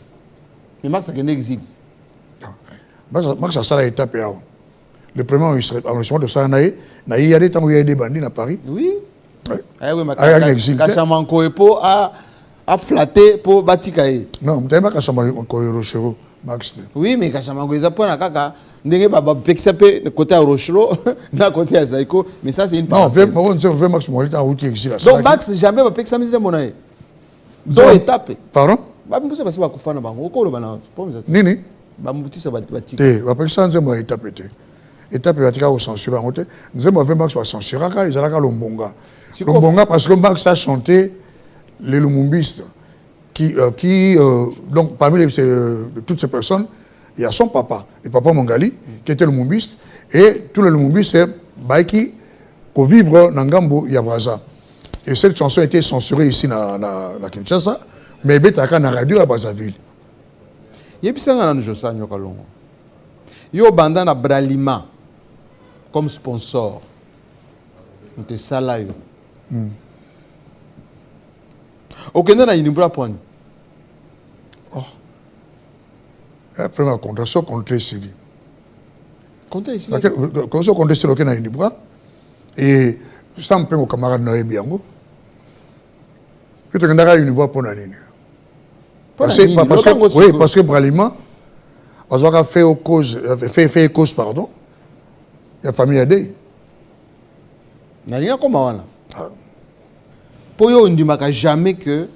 Mais Max a gagné exil. Max a ça la étape là. Le premier enregistrement de ça na il y a des temps où il y a des bandits à Paris. Oui. Ah oui, Max. Kachamanko epo a flatté pour Batikae. Non, tu n'as pas Kachamanko Rochero, Max. Oui, mais Kachamanko est à kaka. Ndenge baba pexape le côté à Rochero, na côté à Zaiko, mais ça c'est une parenthèse. Non, veut Max Mongali en route exil. Donc Max jamais va pexape mis monae. Deux étapes. Pardon? Ba mbusa basi ba kufana bango ko lo bana. Nini? Ba mbutisa batika. Ba pexape nzemo étape té. Étape batika au censurer en route. Nzemo veut Max va censurer ka izalaka Lombonga. Lombonga parce que Max a chanté les Lumumbistes donc parmi toutes ces personnes, il y a son papa, le papa Mongali, qui était Lumumbiste, et tous les Lumumbistes, c'est Baiki, pour vivre dans Ngambo Yabraza. Et cette chanson a été censurée ici dans la Kinshasa, mais elle est à la radio à Brazzaville. Il y a des gens qui ont yo bandana Bralima comme sponsor. On te salayo. Ok, on a une point. Oh. Après ma contraction contre ici. Contre ici. Contraction contre ici, on a une bras. Et ça me fait mon camarade Noé Biango. Puis on a une voix pour l'année. Parce que Bralima, on a fait cause, pardon. Il y a famille Adé. Il y a comment là? Pour eux, on ne dit jamais que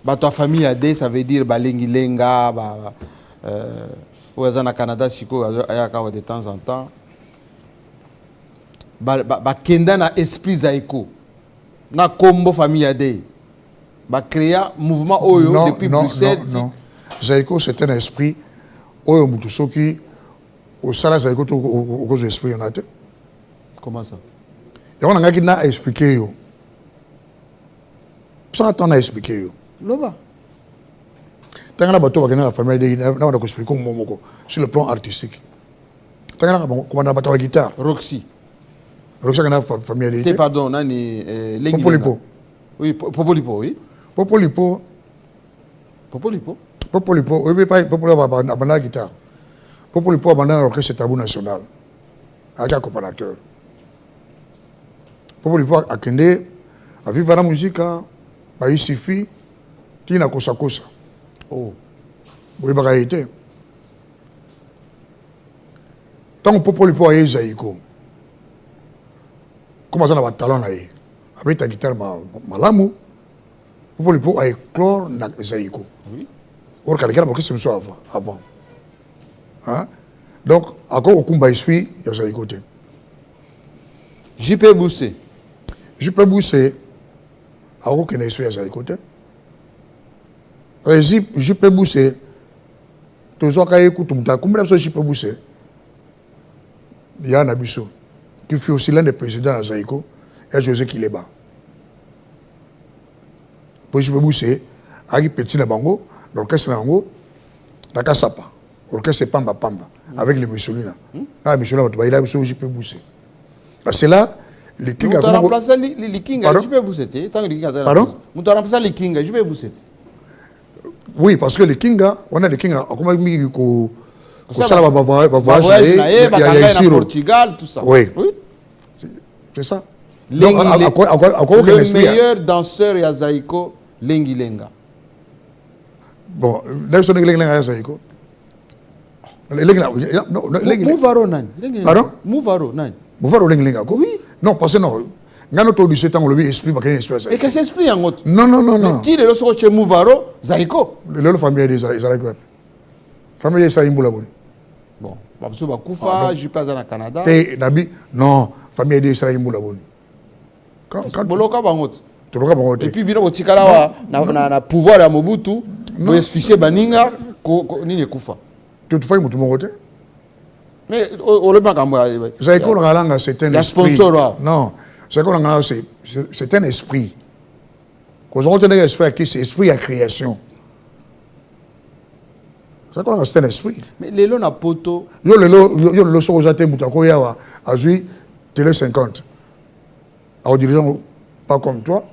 ta famille a des, ça veut dire balengi lenga, au Canada, de temps en temps. Kenda na esprit zaiko, na combo famille a des, créer mouvement oyo depuis Bruxelles. Non. Zaiko c'est un esprit oyo mutusoki au sala zaiko au cause esprit en a. Comment ça? Et on a expliqué yo. Ça on a expliqué yo. Loba. Tant que bateau va la famille de on a expliqué comment sur le plan artistique. Tant que comment on a bateau la guitare. Roxy la famille de. Pardon, nani Popolipo. Oui, Popolipo, oui. Popolipo. Oui, pas Popolipo va la guitare. Popolipo va l'orchestre tabou national. Avec un accompagnateur. Popolipo a kende a vivre la musique bah il suffit qu'il n'a kosa. Oh. Oui, bah été. Tant que Popolipo a Zaiko. Comment ça n'a pas de talent là? Avec ta guitare malamu. Popolipo a éclore na Zaiko. Oui. Or quelqu'un parce que c'est me soit avant. Hein? Donc encore au combat il y a Zaiko té. JP Boussé. JP Boussé, a aucun esprit à sa côté. JP Boussé, toujours quand il écoute, comme il JP Boussé, il y a un abisso qui fut aussi l'un des présidents à Zaïko, et José Kileba. Pour JP Boussé, il petit na bango, l'orchestre na bango, la Kassapa, l'orchestre Pamba, avec les Mussolina. Ah, Mussolina, il a abisso JP Boussé. C'est là. Les Kinga. Tu as remplacé les Kinga, je peux vous citer. Pardon? Tu as remplacé les Kinga, je peux vous citer. Oui, parce que les Kinga, on a les Kinga, comment ils disent ça va voyager, au Portugal, tout ça. Oui. C'est ça. Le meilleur danseur à Zaïko, Lengi Lenga. Bon, là, je suis Lengi à Zaïko. Mouvaro, non. Pardon? Mouvaro, non. Mouvaro Lengi Lenga. Oui. Non, parce que non. Ngano to 17 ans, on lui explique qu'il y a une espèce. Et qu'est-ce que explique en autre? Non. Le tir de l'autre chez Mouvaro, Zaïko. Le famille des Zaïko. Famille des Saïmboula. Bon, Babsou Bakoufa, je passe au Canada. Et Nabi, non, famille des Saïmboula. Quand Boloka Bangot. Et puis, Bino Tikalawa, na pouvoir à Mobutu, vous fichiez Baninga, Nini Koufa. Toutefois, il m'a dit. Mais au le bac, Zaïko, c'est un esprit. sponsor. Non. C'est un esprit. Quand on a un esprit, c'est esprit à création. C'est un esprit. Mais les lots na poto. Yo le so ozate mutako yawa azui télé 50. Alors dirigeant pas comme toi.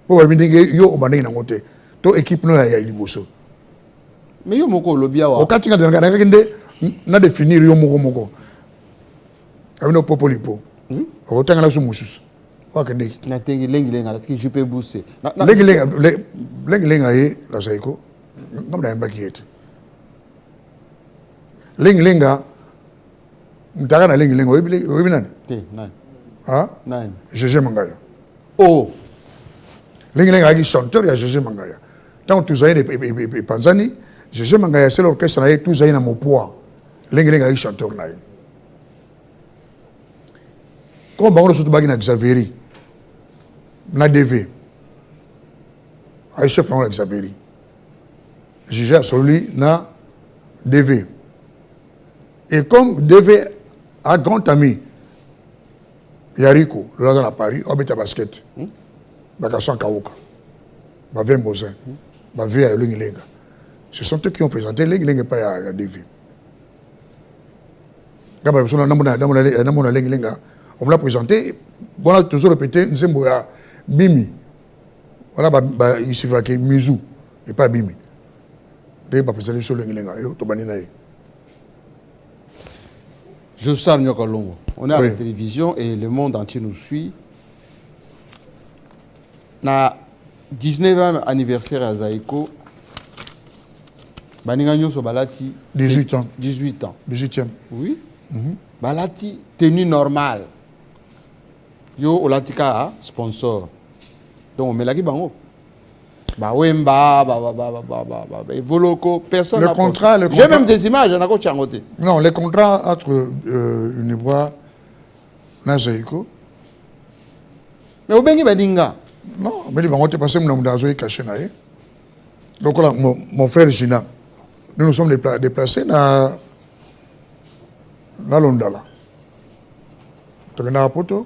Pour venir yo obandé na ngote. To équipe no ya liboso. Mais yo moko lobia wa. O katinga de ngana kende na définir yo moko. Abino popolipo. O tanga na sumusus. Wa kende. Na tengi lenga la tiki jupe bousser. Lenga ye la saiko. Ngamda mbaki yete. Lenga mtaka na lenga oyebi nani? Nani? Ah? Nani? Gégé Mangaya. Oh. Lenga qui chanteur ya Gégé Mangaya. Tant tous aïe et Panzani, Gégé Mangaya c'est l'orchestre na tous aïe na mopoa. Lenga qui chanteur na. Comme bango surtout bagi na Xaveri. Na DV. Aïe chef na Xaveri. Gégé a celui na DV. Et comme DV a grand ami, Yariko, le là à Paris, on met à basket. Bakasan Kaoka, Bavé Mozin, Bavé à Lenga. Ce sont eux qui ont présenté Lenga pas à DV. On me l'a présenté, on a toujours répété, Nzemboya Bimi. Voilà, il s'est fait Mizou, et pas Bimi. Il va présenter sur Lenga, et Tobaninaï. Jossal Nyokolongo. On est à la Oui. télévision et le monde entier nous suit. Na 19e anniversaire à Zaïko, Baninga Nyonso Balati 18 ans. 18 ans. 18e. Oui. Balati tenue normale. Yo Olatika sponsor. Donc on met la bango. Ba Wemba, Voloko, personne. Le contrat. J'ai même des images, on a encore changoté. Non, les contrats entre Unibois et Zaïko. Mais au Bengi Badinga. Non, mais ils vont te passer mon amour caché. Donc là, mon frère Gina, nous sommes déplacés dans Londala. Donc on a un poteau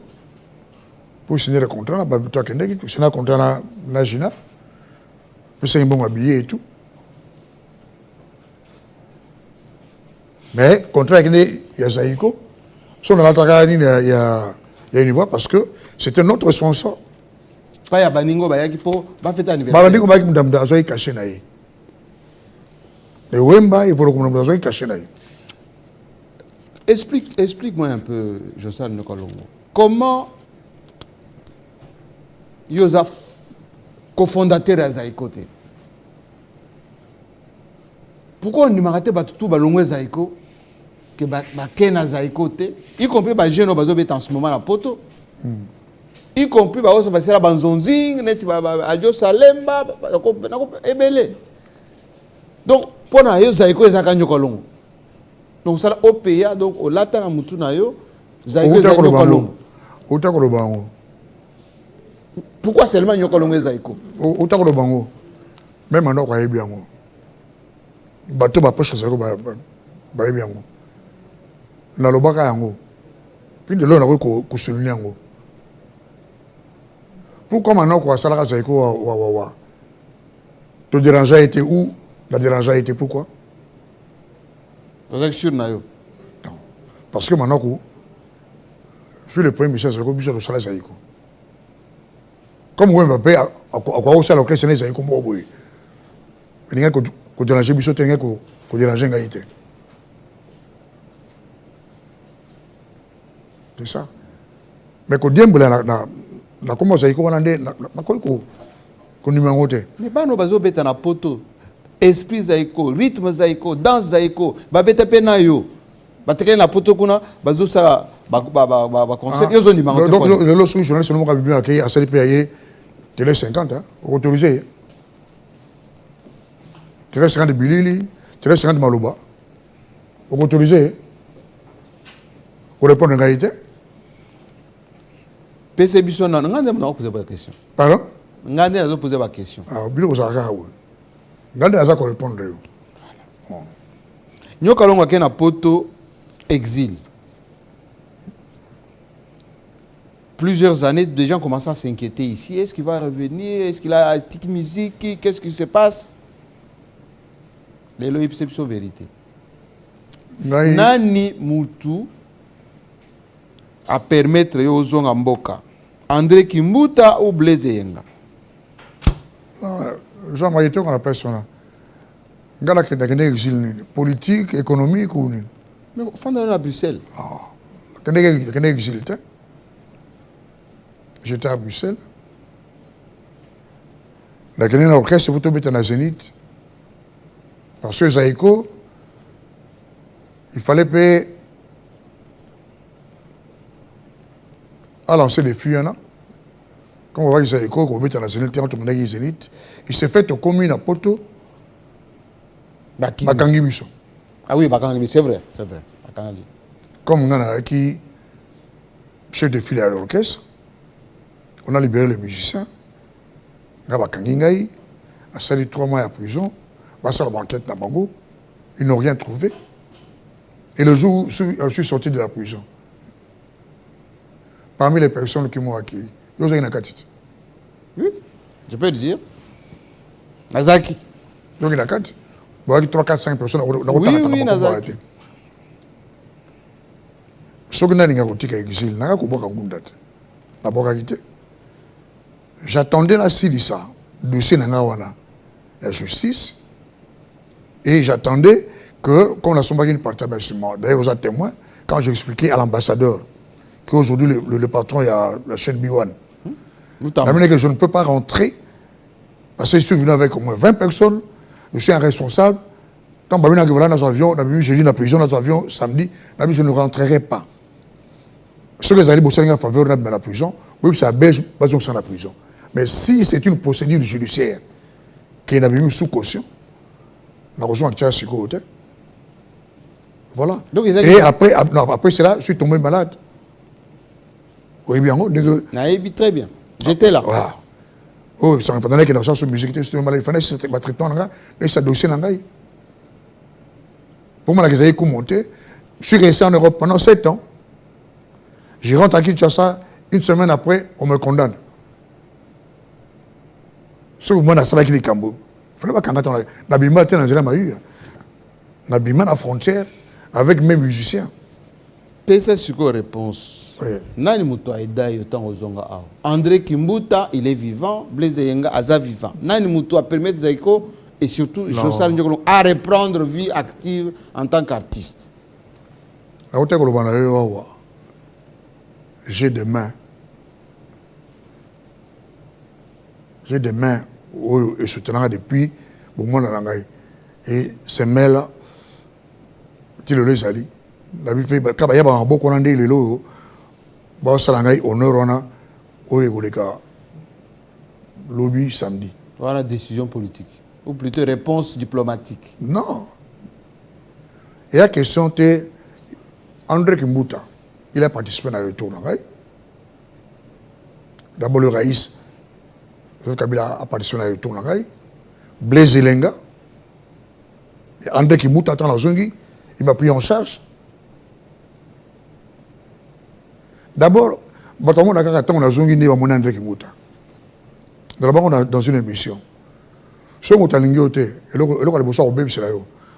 pour signer le contrat. On a signé le contrat dans Gina. Puis c'est un bon habillé et tout. Mais le contrat avec Zaïko, si on a l'attaqué, il y a une voix parce que c'était notre sponsor. Pas ya Baningo Bayaki pour fêter anniversaire. Baningo Bayaki m'dam azoy caché naïe. Le Wemba il faut le m'dam azoy caché naïe. Explique-moi un peu, Jossal Nyokolongo. Comment Yosaf, cofondateur de Zaïko, pourquoi on ne m'a pas tout balongé Zaïko que Ken Zaïko, y compris les jeunes qui en ce moment à poto, y compris les gens qui sont à Zonzing, à Salemba, Ebele. Donc, pour nous, Zaïko est à Nyokolongo. Donc, ça au pays, donc, au latin, à Moutunayo, Zaïko est à Nyokolongo. Pourquoi seulement Nyokolongo est Zaïko? Bango. Même en Europe, il y a bien. Bateau va poche Zaïko, il y a bien. Na lobaka yango. Puis de là, on a vu souligner yango. Pourquoi maintenant qu'on a salarié Zaïko, te déranger a été où? La déranger a été pourquoi? Parce que maintenant, je suis le premier ministre Zaïko, je suis le salaire Zaïko. Comme vous Mbappé, à quoi vous savez que c'est Zaïko Mouaboui? Il y a que déranger Bichot, il y a que déranger Ngaïté. C'est ça. Mais quand Dieu na comment Zaïko va l'andé, na quoi qu'on numéro te. Mais pas nos bateaux bêta na poto. Esprit Zaïko, rythme Zaïko, danse Zaïko, ba bêta penayo. Ba teke na poto kuna, bazo ça ba concert, ils ont numéro te. Donc le lot sur journaliste seulement bien accueilli à CDPAE télé 50 hein, autorisé. Télé 50 de Bilili, télé 50 de Maloba. Autorisé. Pour répondre à la réalité. PC Bisson, non, on a posé la question. Pardon? On a posé la question. Ah, Bilo Ozaka, oui. On a répondre. Nyokolongo a poto exil. plusieurs années, des gens commencent à s'inquiéter ici. Est-ce qu'il va revenir? Est-ce qu'il a une petite musique? Qu'est-ce qui se passe? L'élo c'est la vérité. Nani Moutou à permettre aux gens en Mboka? André Kimbuta ou Blaise Yenga? Jean-Marie, on appelle ça. Ngala qui est exil politique, économique ou non? Mais au fond, on est à Bruxelles. Quand est exil, j'étais à Bruxelles. La Guinée orchestre, vous tombez dans la Zénith. Parce que Zaïko, il fallait payer à lancer des filles, non? Quand on voit Zaïko, on met dans la Zénith, il s'est fait aux communes à Poto. Bakangi Biso. Ah oui, Bakangi, c'est vrai, c'est vrai. Bakangi. Comme on a qui chef de file à l'orchestre, on a libéré les musiciens. On a Bakangi Ngaï, a sali 3 mois à prison, on a la banquette dans Bango, ils n'ont rien trouvé. Et le jour où je suis sorti de la prison, parmi les personnes qui m'ont accueilli, il y a une catite. Oui, je peux le dire. Nazaki. Il y a une catite. Il y a 3, 4, 5 personnes. Oui, Nazaki. J'attendais la Silissa, dossier Nangawana, la justice, et j'attendais que, comme la Sombagine partait d'ailleurs aux témoins, quand j'ai expliqué à l'ambassadeur qu'aujourd'hui le patron est à la chaîne B1, que je ne peux pas rentrer parce que je suis venu avec au moins 20 personnes, je suis un responsable. Quand je suis dans l'avion, j'ai dit dans la prison, dans l'avion samedi, je ne rentrerai pas. Ceux qui allaient bosser en faveur de la prison, oui, c'est à Belge, pas dans la prison. Mais si c'est une procédure judiciaire qui n'a mis sous caution, on a rejoint un sécurité. Voilà. Donc, et après cela, je suis tombé malade. Oui, bien. Très bien. J'étais là. Voilà. Oh, ça m'a pas donné qu'il y a une musique, c'était malade. Il fallait que c'était ma traitement, et ça dossier. Pour moi, j'ai monté. Je suis resté en Europe pendant 7 ans. Je rentre à Kinshasa, une semaine après, on me condamne. Ce que moi, je suis qui Cambo. Il ne fallait pas qu'on ait Nabima était dans le Nabima à la frontière avec mes musiciens. PSS sur quoi réponse? Nani Moutou Aïda Yotan Ozonga Ao. André Kimbuta, il est vivant. Blaise Yenga, Aza vivant. Nani Moutou a permis Zaïko et surtout Jossal Ndiogolo à reprendre vie active en tant qu'artiste. J'ai des mains. J'ai des mains et soutenant depuis au moment de et ces mains-là, tu les as dit. La vie fait quand il y a un beau qu'on a dit le lot, bah ça l'engage honneur on a au égoléka lobby samedi. Voilà décision politique ou plutôt réponse diplomatique. Non. Et la question était André Kimbuta, il a participé à la retour. D'abord le Raïs, Kabila a participé à la retour. Blaise Lenga, et André Kimbuta attend la Zongi, il m'a pris en charge. D'abord, on a André Kimbuta. D'abord, on est dans une émission. Si on a une lingote, et l'on a le besoin de bébé, c'est là.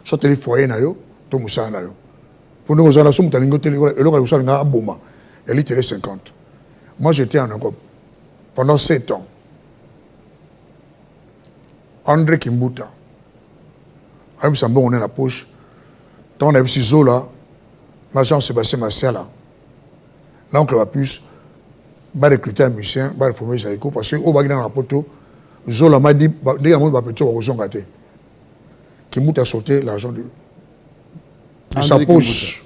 Soit les foyers, tout le monde. Pour nous, on a une lingote, et l'on a le besoin de Aboma. Elle était 50. Moi, j'étais en Europe pendant 7 ans. André Kimbuta. On est dans la poche. Quand on a vu Zola, l'agent Sébastien Massiala, l'oncle Bapus, va recruter un musicien, va reformer Zaïko, parce que au dans la poteau, Zola m'a dit, dès que je suis au gâté, Kimbuta a sauté l'argent de sa poche.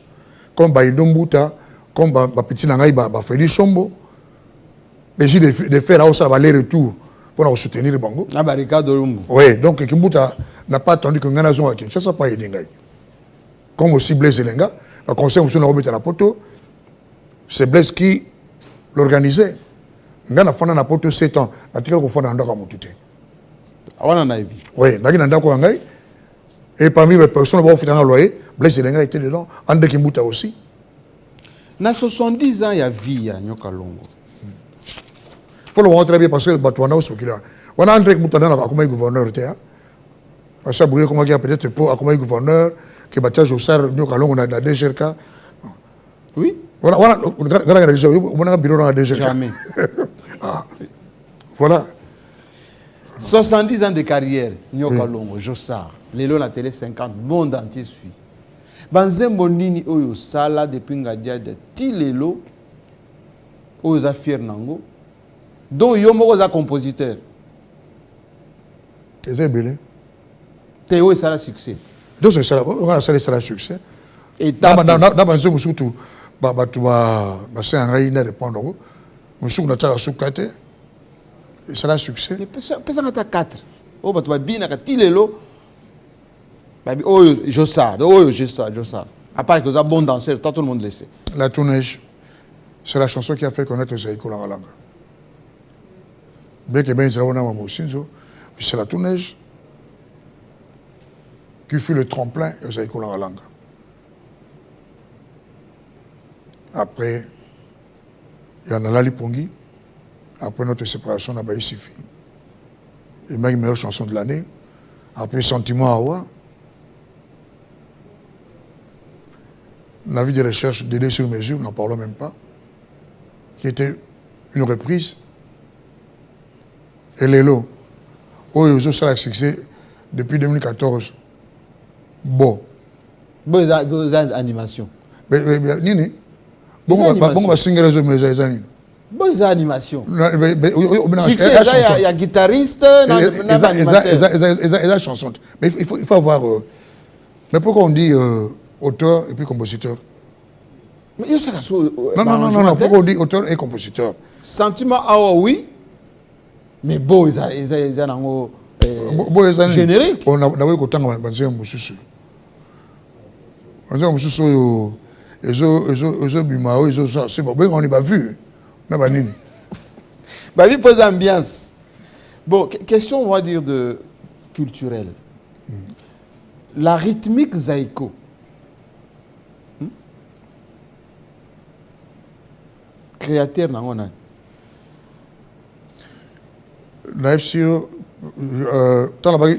Comme Baïdon Bouta, comme Petit Nangaï, Félix Chombo, mais j'ai des faits là où ça va aller retour pour soutenir le Bango. Oui, donc Kimbuta n'a pas attendu que Ngana Zon a Kinshasa, ça n'a pas aidé. Comme aussi Blaise Lenga, le conseil de la la poteau, c'est Blaise qui l'organisait. Ngana Fana n'a pas 7 ans, la tika ko fana ndaka mutute. Awana naibi. Oui, naki ndako ngai. Et parmi les personnes qui ont fait un loyer, Blaise Lenga était dedans, André Kimbuta aussi. Na 70 ans, il y a vie à Nyoka Longo. faut le voir très bien parce que le bateau est spéculaire. On a entré comme un gouverneur. Parce que comment il y a peut-être pour comme gouverneur qui bâtit au sar nous allons on a la DGRK. Oui. Voilà, on a un bureau dans la DGRK. Jamais. Voilà. 70 ans de carrière, Nyoka Longo, Jossard, les lots la télé 50, monde entier suit. Banzembo nini oyo sala depuis ngadia de ti lelo oyo fier nango. Donc yo moko za compositeur. C'est belé. Théo ça la succès. Donc c'est ça, on a ça le succès. Et dans banzembo surtout ba tu ba c'est un réunion répondre. Monsieur on a ça soukate. Et ça a succès. Mais personne n'a 4. Oh bah tu vas bien à ti lelo. Oh, Jossard, à part que vous avez bon danseur, tout le monde le sait. La Tourneige, c'est la chanson qui a fait connaître Zaïko Langalanga. Bien que bien c'est la Tourneige qui fut le tremplin de Zaïko Langalanga. Après, il y a Nalali Pongi. Après notre séparation, on a eu Sifi. Et ma meilleure chanson de l'année. Après Sentiment Awa. La vie de recherche d'aider sur mesure, n'en parlons même pas, qui était une reprise. Et Lélo, où ça a succès depuis 2014. Bon. Bonne animation. Mais Nini, bon, on va signer les autres. Bonne animation. Succès, il y a guitariste, il y a chanson. Mais il faut avoir. Mais pourquoi on dit auteur et puis compositeur? Mais il y a non, pourquoi on dit auteur et compositeur? Sentiment, ah oui. Mais bon, ils ont générique. On a vu qu'autant on va dire Moussoussou. On va dire Moussoussou, ils ont bimao, ils ont c'est bon, on n'est pas vu. On n'a pas nini. Bah, il pose ambiance. Bon, question, on va dire, de culturelle. La rythmique Zaïko. Créateur, non, on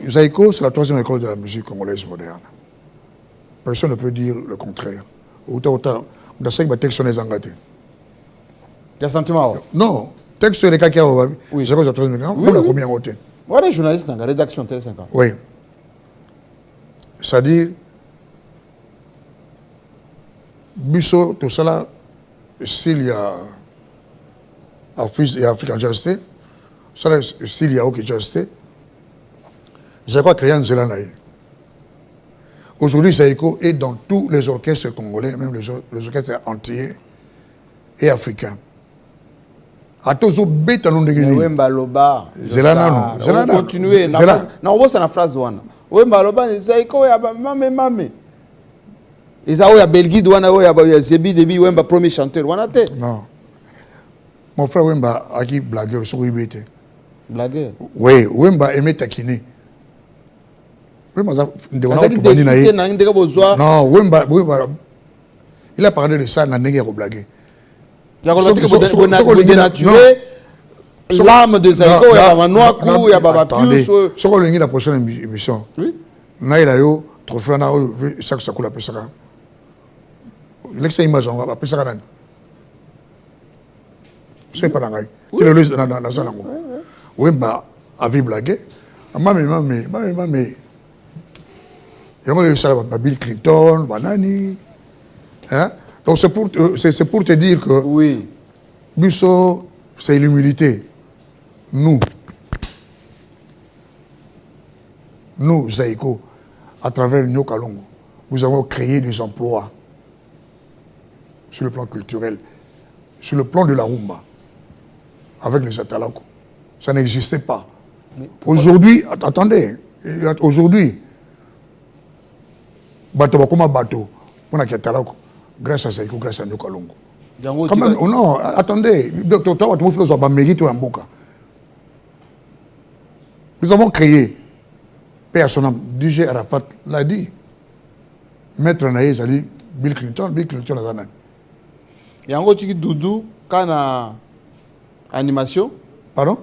Zaïko, c'est la troisième école de la musique congolaise moderne. Personne ne peut dire le contraire. Autant, on a 5 textes sur les engagés. Il y a sentiment. Non, texte sur les cas qui ont. Oui, c'est quoi la troisième école? On a combien en côté? Voilà, journaliste dans la rédaction Télé 50. Oui. C'est-à-dire, Busso, tout ça, s'il y a African Justice, s'il y a OK Justice, j'ai quoi créé un Zélanaï. Aujourd'hui, Zaïko est dans tous les orchestres congolais, même les orchestres entiers et africains. À tous les bêtes à l'ondre de Wemba Loba. Zelana, non. Zelana. Continuez. Non, c'est la phrase ouana. Wemba Loba, Zaïko, mame. Et ça, il y a Belgique, il y a Zebi Debi, Wemba, premier chanteur. Non. Mon frère Wemba a qui blagueur sur Ibete. Blagueur? Oui, Wemba aimait taquiner. Wemba, non, Wemba, il a parlé de ça dans le blaguer. Il y a dénaturer l'âme de Zaïko, il y a Manouakou, il y a Babapius. Ce qu'on a la prochaine émission. Oui. Naïla yo, trophée na chaque sakou la pesaka. L'excès image on va pesaka nan. C'est pas nangai. Tu le laisses dans la salle. Wemba a vu blaguer. Mame. Il y a ça Bill Clinton, Banani. Hein? Donc c'est pour te dire que oui. Busso, c'est l'humilité. Nous, Zaïko, à travers Nyoka Longo, nous avons créé des emplois sur le plan culturel, sur le plan de la rumba, avec les Atalako. Ça n'existait pas. Aujourd'hui, attendez, aujourd'hui, bateau comme un bateau, on a qui Atalako, grâce à Zaïko, grâce à Nyoka Longo. Quand même, non, attendez, nous avons créé, paix à son âme, DJ Arafat l'a dit, Maître Naïs a dit Bill Clinton a dit. Il y a un petit doudou quand on a animation. Pardon?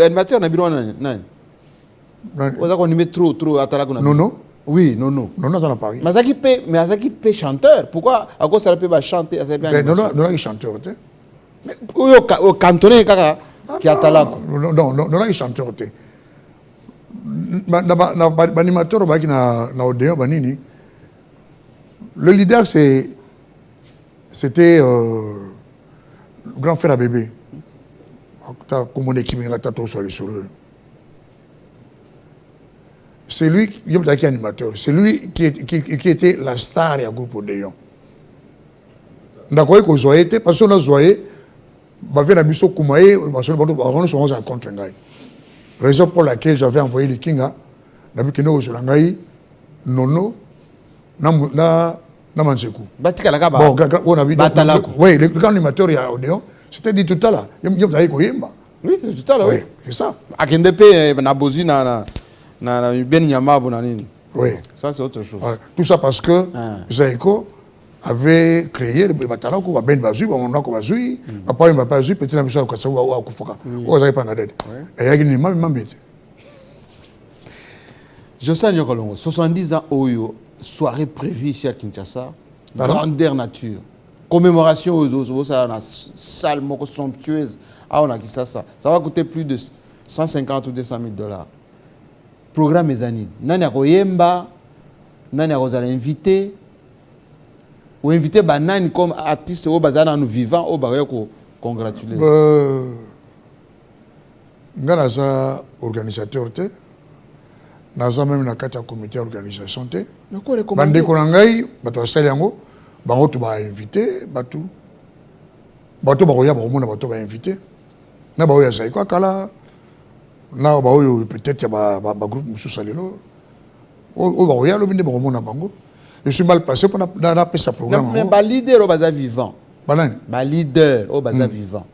Animateur na biro nani? On a qu'on met trop à Talaguna. Non. Oui, non. Non, ça n'a pas. Mais Azaki peut chanteur. Pourquoi à cause ça peut pas chanter? Non, il chanteur. Mais au cantonné kaka qui a Talago. Non, il chanteur. L'animateur qui na Odéon banini. Le leader c'était le grand frère à bébé. Comme on équipe sur les sourires. C'est lui qui est animateur. C'est lui qui était la star du groupe Odéon. D'accord, que Zoé était parce que nous Zoé, bavait la biso Koumae, parce que nous sommes en contre ngai. Raison pour laquelle j'avais envoyé les Kinga, n'avait que nous Zolangai, Nono, na Mansekou. Batika la kaba. Bon, on a vu. Batalako. Oui, le grand animateur il y a Odéon, c'était dit tout à l'heure. Oui, c'est tout à l'heure. Oui, c'est ça. Akendepe na bozi na ben nyamabu na nini. Oui. Ça c'est autre chose. Ouais. Tout ça parce que Zaïko avait créé le Batalako, Ben Bazui, on a comme Bazui, papa il m'a pas Bazui, petit ami ça au Kassaou ou au Koufoka. Ou Zaï Panaded. Et il y a une mamie. José Nyokolongo, 70 ans Oyo, soirée prévue ici à Kinshasa, grandeur nature. Commémoration aux ça dans salle somptueuse. Ah on a qui ça. Ça va coûter plus de 150 ou 200 000 $. Programme Mezzanine. Nani akoyemba, nani akozala invité. Ou invité banani comme artiste au bazana nous vivant au baroya ko congratuler. Ngana za organisateur te. Naza même na kata comité organisation te. Bande ko ngai bato asali yango bango to ba invité bato baroya ba mona bato ba invité. Na baoya Zaïko kala na baoyo peut-être ya ba groupe musu salelo o baoya lo binde ba mona bango. Je suis mal passé pour na pesa programme. Mais ba leader au baza vivant. Balani. Ba leader au baza vivant.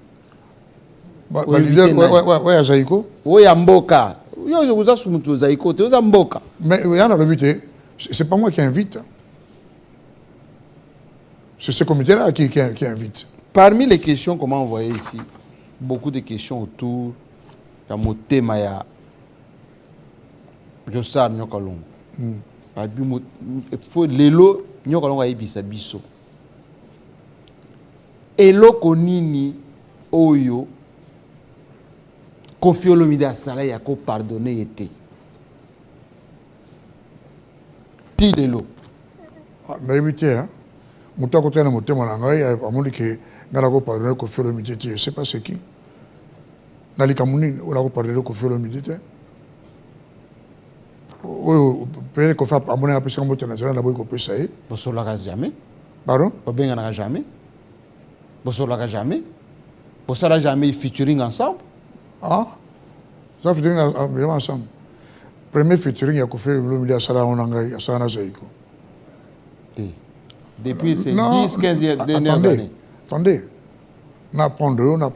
Ba leader ouais ya Zaïko. Oui ya mboka. Yo je vous a sumutu Zaïko te za mboka. Mais il y en a le but c'est pas moi qui invite. C'est ce comité là qui invite. Parmi les questions qu'on m'a envoyées ici, beaucoup de questions autour de mon thème ya Josar Nyokolongo. Il faut lelo Nyokolongo ayebisa biso. Eloko nini oyo Koffi Olomide asala ya ko pardonner été. Ti lelo. Na éviter hein. Muto ko tena motema na ngai amuli ke ngala ko pardonner Koffi Olomide te, je sais pas c'est qui. Nali kamuni on a ko pardonner Koffi Olomide te. Oyo pele ko fa amona a pesa motema national na boy ko pesa e. Bosolaka jamais. Pardon? Bobengana jamais. Bosolaka jamais. Bosala jamais featuring ensemble. Ah, ça featuring ensemble. Premier featuring, il y a Koffi Olomide à Salah Onangai, à Salah Zaïko. Depuis ces 10-15 dernières années. Attendez. On apprend tout le monde.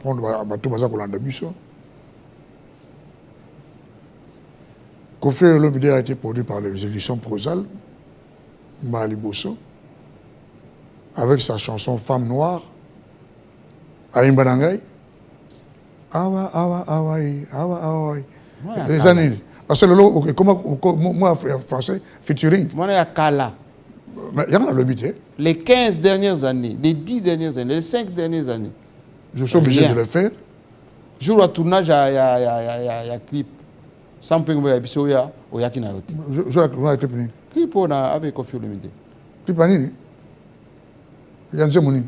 Koffi Olomide a été produit par les éditions Prozal, Mali Bosso, avec sa chanson Femme Noire, Aïm Banangai. Awa. Les années. Parce que le comment moi français featuring. Moi il y a Kala. Mais il y en a le but. Les 15 dernières années, les 10 dernières années, les 5 dernières années. Je suis obligé de le faire. Jour au tournage, il y a clip. Sans pengo ya biso ya oyaki na yote. Je la clip ni. Clip on a avec Koffi Olomide. Clip ani. Yanze moni.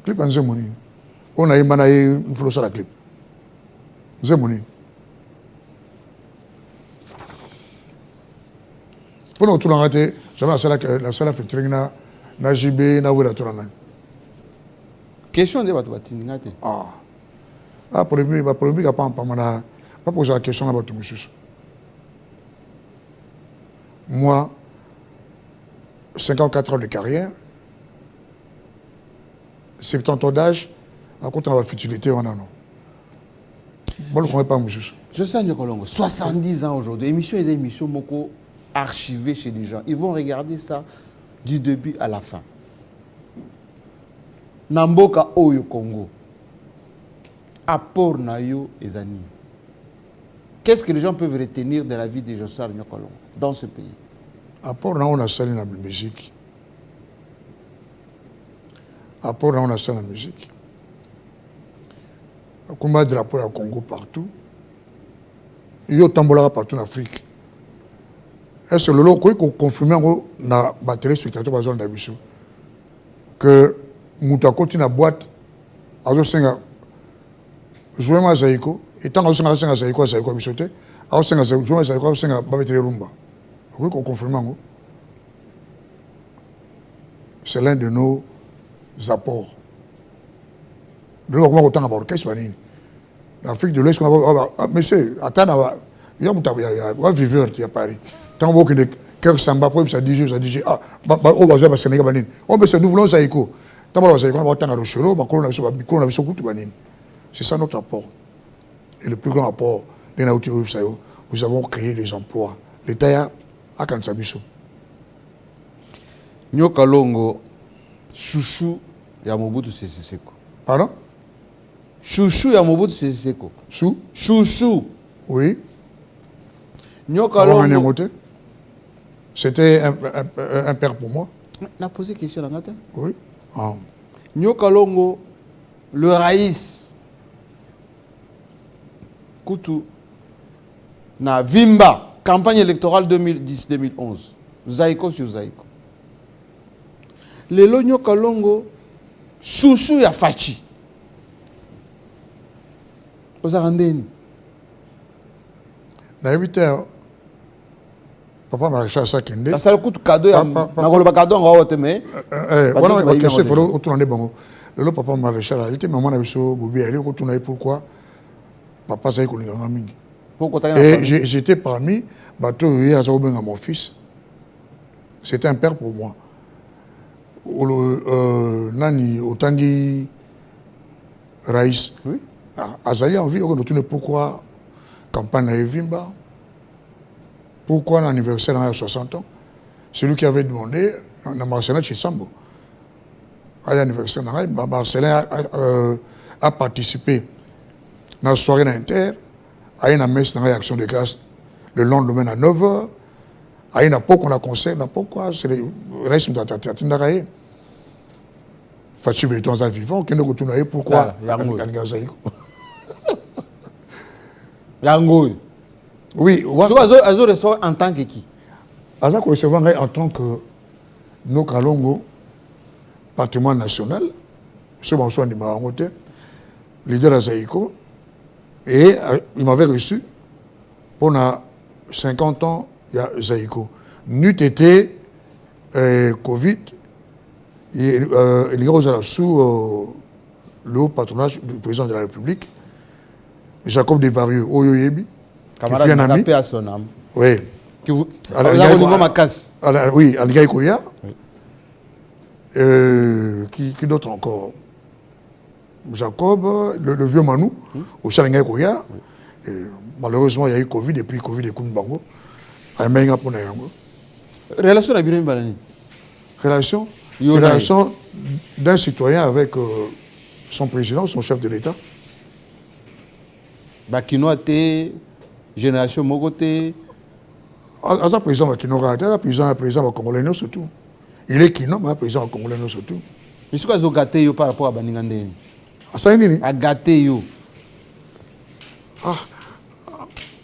Clip anze moni. On a imana il faut ça la clip. Zemoni. Pour nous tout l'enraté, j'avais la salle featuring na JB na Wera Torana. Question de votre batiningate. Pour lui il a pas posé la question à votre monsieur. Moi 54 ans de carrière, 70 ans d'âge, à côté de la futilité, on a non. Bon, je ne connais pas monsieur. Je sais Nyokolongo, 70 ans aujourd'hui, émission et des émissions beaucoup archivées chez les gens. Ils vont regarder ça du début à la fin. Namboka Oyo Congo. Apport Nayo et Zani. Qu'est-ce que les gens peuvent retenir de la vie de Joshua Nyokalongo dans ce pays? Apport Nayo, on a salé la musique. Apport Nayo, on a salé la musique. Comme un drapeau au Congo partout. Il y a tambola partout en Afrique. Est-ce que le lot qu'on confirme na batterie sur le zone d'Abisso que Mouta continue à boîte à Zosenga jouer ma Zaïko et tant que Zosenga Zaïko Zaïko Abisote à Zosenga jouer ma Zaïko Zosenga Babetere Rumba. Oui, qu'on confirme. C'est l'un de nos apports. De l'autre côté, on a orchestre. L'Afrique de l'Ouest, monsieur, attends, il y a un viveur qui est à Paris. Tant que quelques samba, ça dit, ah, on va jouer au Sénégal. On va se nous voulons Zaïko. Tant que Zaïko, on va attendre le chero, c'est ça notre apport. Et le plus grand apport de Naouti Oupsayo, nous avons créé des emplois. L'État a Kansabiso. Nyokalongo, chouchou, ya Mobutu Sese Seko. Pardon? Chouchou ya Mobutu Sese Seko. Chouchou. Oui. Nyokalongo. C'était un père pour moi. On a posé question là, matin. Oui. Ah. Nyokalongo, le Raïs. Koutou. Na Vimba, campagne électorale 2010-2011. Zaïko sur Zaïko. Lelo Nyokalongo, chouchou ya Fachi. Ozarandeni. Na évité. Papa maréchal Sakinde. Ça ça coûte cadeau ya na koloba cadeau nga wote mais voilà on question faut retourner bango. Le papa maréchal il était maman na biso bobi ali ko tourner pourquoi papa ça ko linga mingi. Et j'étais parmi bateau hier à benga mon fils. C'était un père pour moi. Nani Otangi Raïs. Oui. Azali envie on tourner pourquoi campagne na Vimba. Pourquoi l'anniversaire a 60 ans? Celui qui avait demandé, Marcelin Chisambo, à l'anniversaire, Marcelin a participé dans la soirée d'Inter, à une messe dans la réaction de grâce le lendemain à 9h, à une époque on a concert, pourquoi c'est le reste de la Tatindarae. Fatih Béton à vivant, qui nous retourne pourquoi Yango. Oui, Azo reçoit en tant que qui? Azo recevoir en tant que Nyokalongo, patrimoine national, ce bonsoir de Marangote, leader à Zaïko, et il m'avait reçu pour 50 ans il y a Zaïko. N'eût été Covid, il y a sous le haut patronage du président de la République, Jacob Desvarieux, Oyoyebi. Camarade Nagapé à son âme. Oui. Oui, Algaï Koya. Qui d'autre encore? Jacob, le vieux Manou, au Chalingaï Koya. Malheureusement, il y a eu Covid et puis Covid et Koumbango. Relation à Birim Balani. Relation d'un citoyen avec son président, son chef de l'État. Bakino Té. Génération Mogoté. À sa président, président congolais surtout. Il est qui non, mais président congolais surtout. Mais ce qu'ils ont gâté par rapport à Baningande. Ça y est. À gâté yo.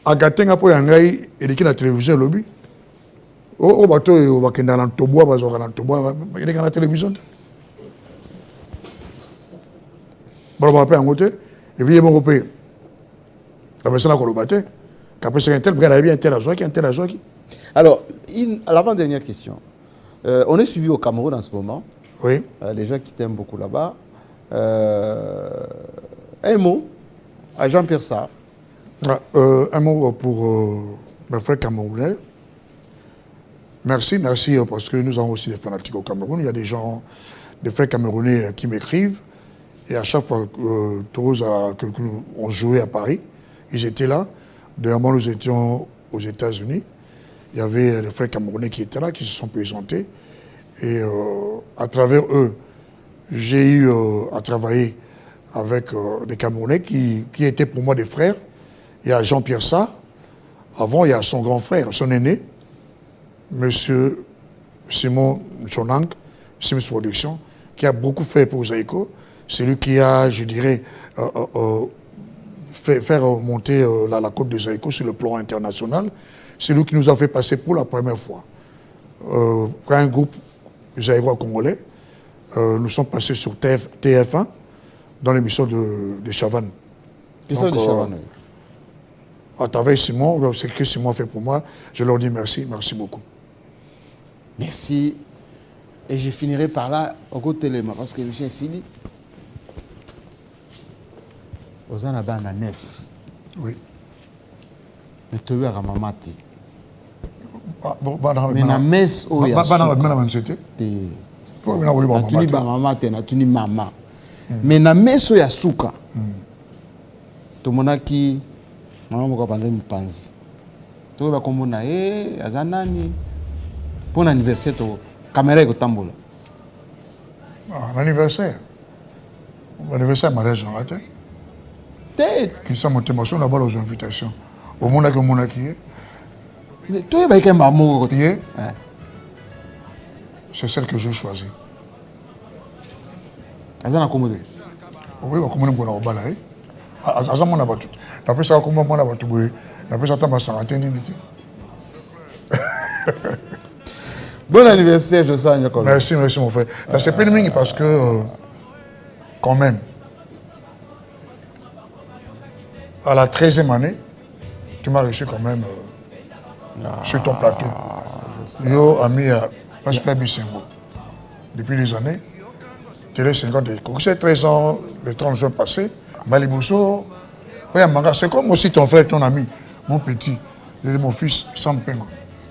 À gâté un peu yangai et qui la télévision lobby. Au bateau au bakenda dans tobois bazo dans tobois il est dans la télévision. Bon on va en côté et puis bon repé. La personne a colobaté. Alors, l'avant-dernière question. On est suivi au Cameroun en ce moment. Oui. Les gens qui t'aiment beaucoup là-bas. Un mot à Jean-Pierre Sarr. Un mot pour mes frères camerounais. Merci parce que nous avons aussi des fanatiques au Cameroun. Il y a des gens, des frères camerounais qui m'écrivent. Et à chaque fois que nous on jouait à Paris, ils étaient là. Dernièrement, nous étions aux États-Unis. Il y avait les frères camerounais qui étaient là, qui se sont présentés. Et à travers eux, j'ai eu à travailler avec des Camerounais qui étaient pour moi des frères. Il y a Jean-Pierre Sarr. Avant, il y a son grand frère, son aîné, Monsieur Simon Chonang, Sims Production, qui a beaucoup fait pour Zaïko. C'est lui qui a, je dirais, fait remonter la côte de Zaïko sur le plan international. C'est lui qui nous a fait passer pour la première fois. Quand un groupe zaïro-congolais, nous sommes passés sur TF1 dans l'émission de Chavannes. Question de Chavannes. À travers Simon, ce que Simon a fait pour moi, je leur dis merci, merci beaucoup. Merci. Et je finirai par là, au côté de l'élément, parce que M. Sidi, aux en a neuf. Oui. Mais tu as un mamati. Mais na messe où il y a tu mama. Mais na messe où il y a souka. Tout le monde qui maman moko panze mpanzi. Tu vas comme na azanani pour l'anniversaire to caméra ko tambola. L'anniversaire. L'anniversaire mariage en raté. Qui sont mon témoin là-bas aux invitations. Au monde que mon qui est. Mais toi, il y a un maman qui est. C'est celle que je choisis. Azana commode. Oui, on commande pour la bala. Azama na batu. D'après ça, comment moi na batu boy. D'après ça, t'as ma cinquantaine d'unité. Bon anniversaire, Joseph Nyokolo. Merci, merci mon frère. C'est pas une parce que quand même. À la 13e année, tu m'as reçu quand même sur ton plateau. Yo, ami, Pascal Bissengo. Depuis des années, Télé 50 et c'est 13 ans, les 30 jours passés, Malibousso, c'est comme aussi ton frère, ton ami, mon petit, mon fils, Sampengo.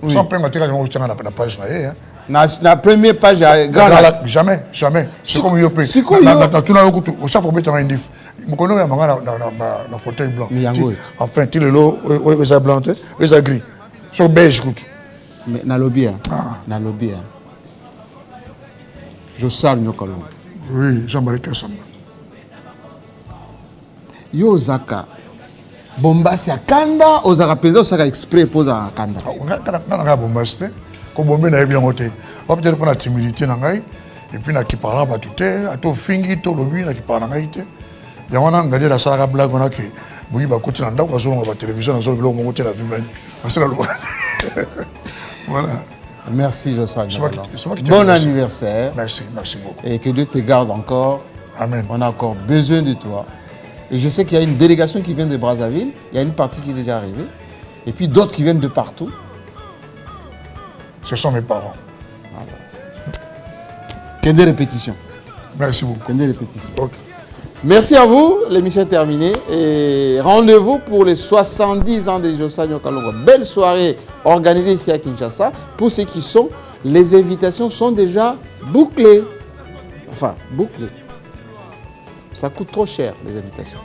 Sampengo, tu as la page là. La première page, jamais. C'est comme Yopé. C'est comme Yopé. Tu n'as pas tout. Ça, faut mettre un indif. Je connais un fauteuil blanc. Enfin, tu le lot, ils ont blanc, ils ont gris. Sur beige. Mais na lobby. Joseph Nyokolo. Oui, Jean-Marie Kassamba. Yo Zaka. Bombasi à Kanda, aux Arapézos, ça a exprès pour à Kanda. Quand on a bombasté, comme Bombé n'a bien voté. On peut-être pour la timidité, et puis qui parle à tout, à tout fingi, tout lobby, qui parle à il y a un gars la salle blague on a que oui bah côté là on va la télévision on va monter la vie parce que voilà. Merci Joseph. Bon anniversaire. Merci beaucoup. Et que Dieu te garde encore. Amen. On a encore besoin de toi. Et je sais qu'il y a une délégation qui vient de Brazzaville, il y a une partie qui est déjà arrivée, et puis d'autres qui viennent de partout. Ce sont mes parents. Qu'il des répétitions. Merci beaucoup. Qu'il des répétitions. Okay. Merci à vous, l'émission est terminée. Et rendez-vous pour les 70 ans de Joseph Nyokolo. Belle soirée organisée ici à Kinshasa. Pour ceux qui sont, les invitations sont déjà bouclées. Enfin, bouclées. Ça coûte trop cher, les invitations.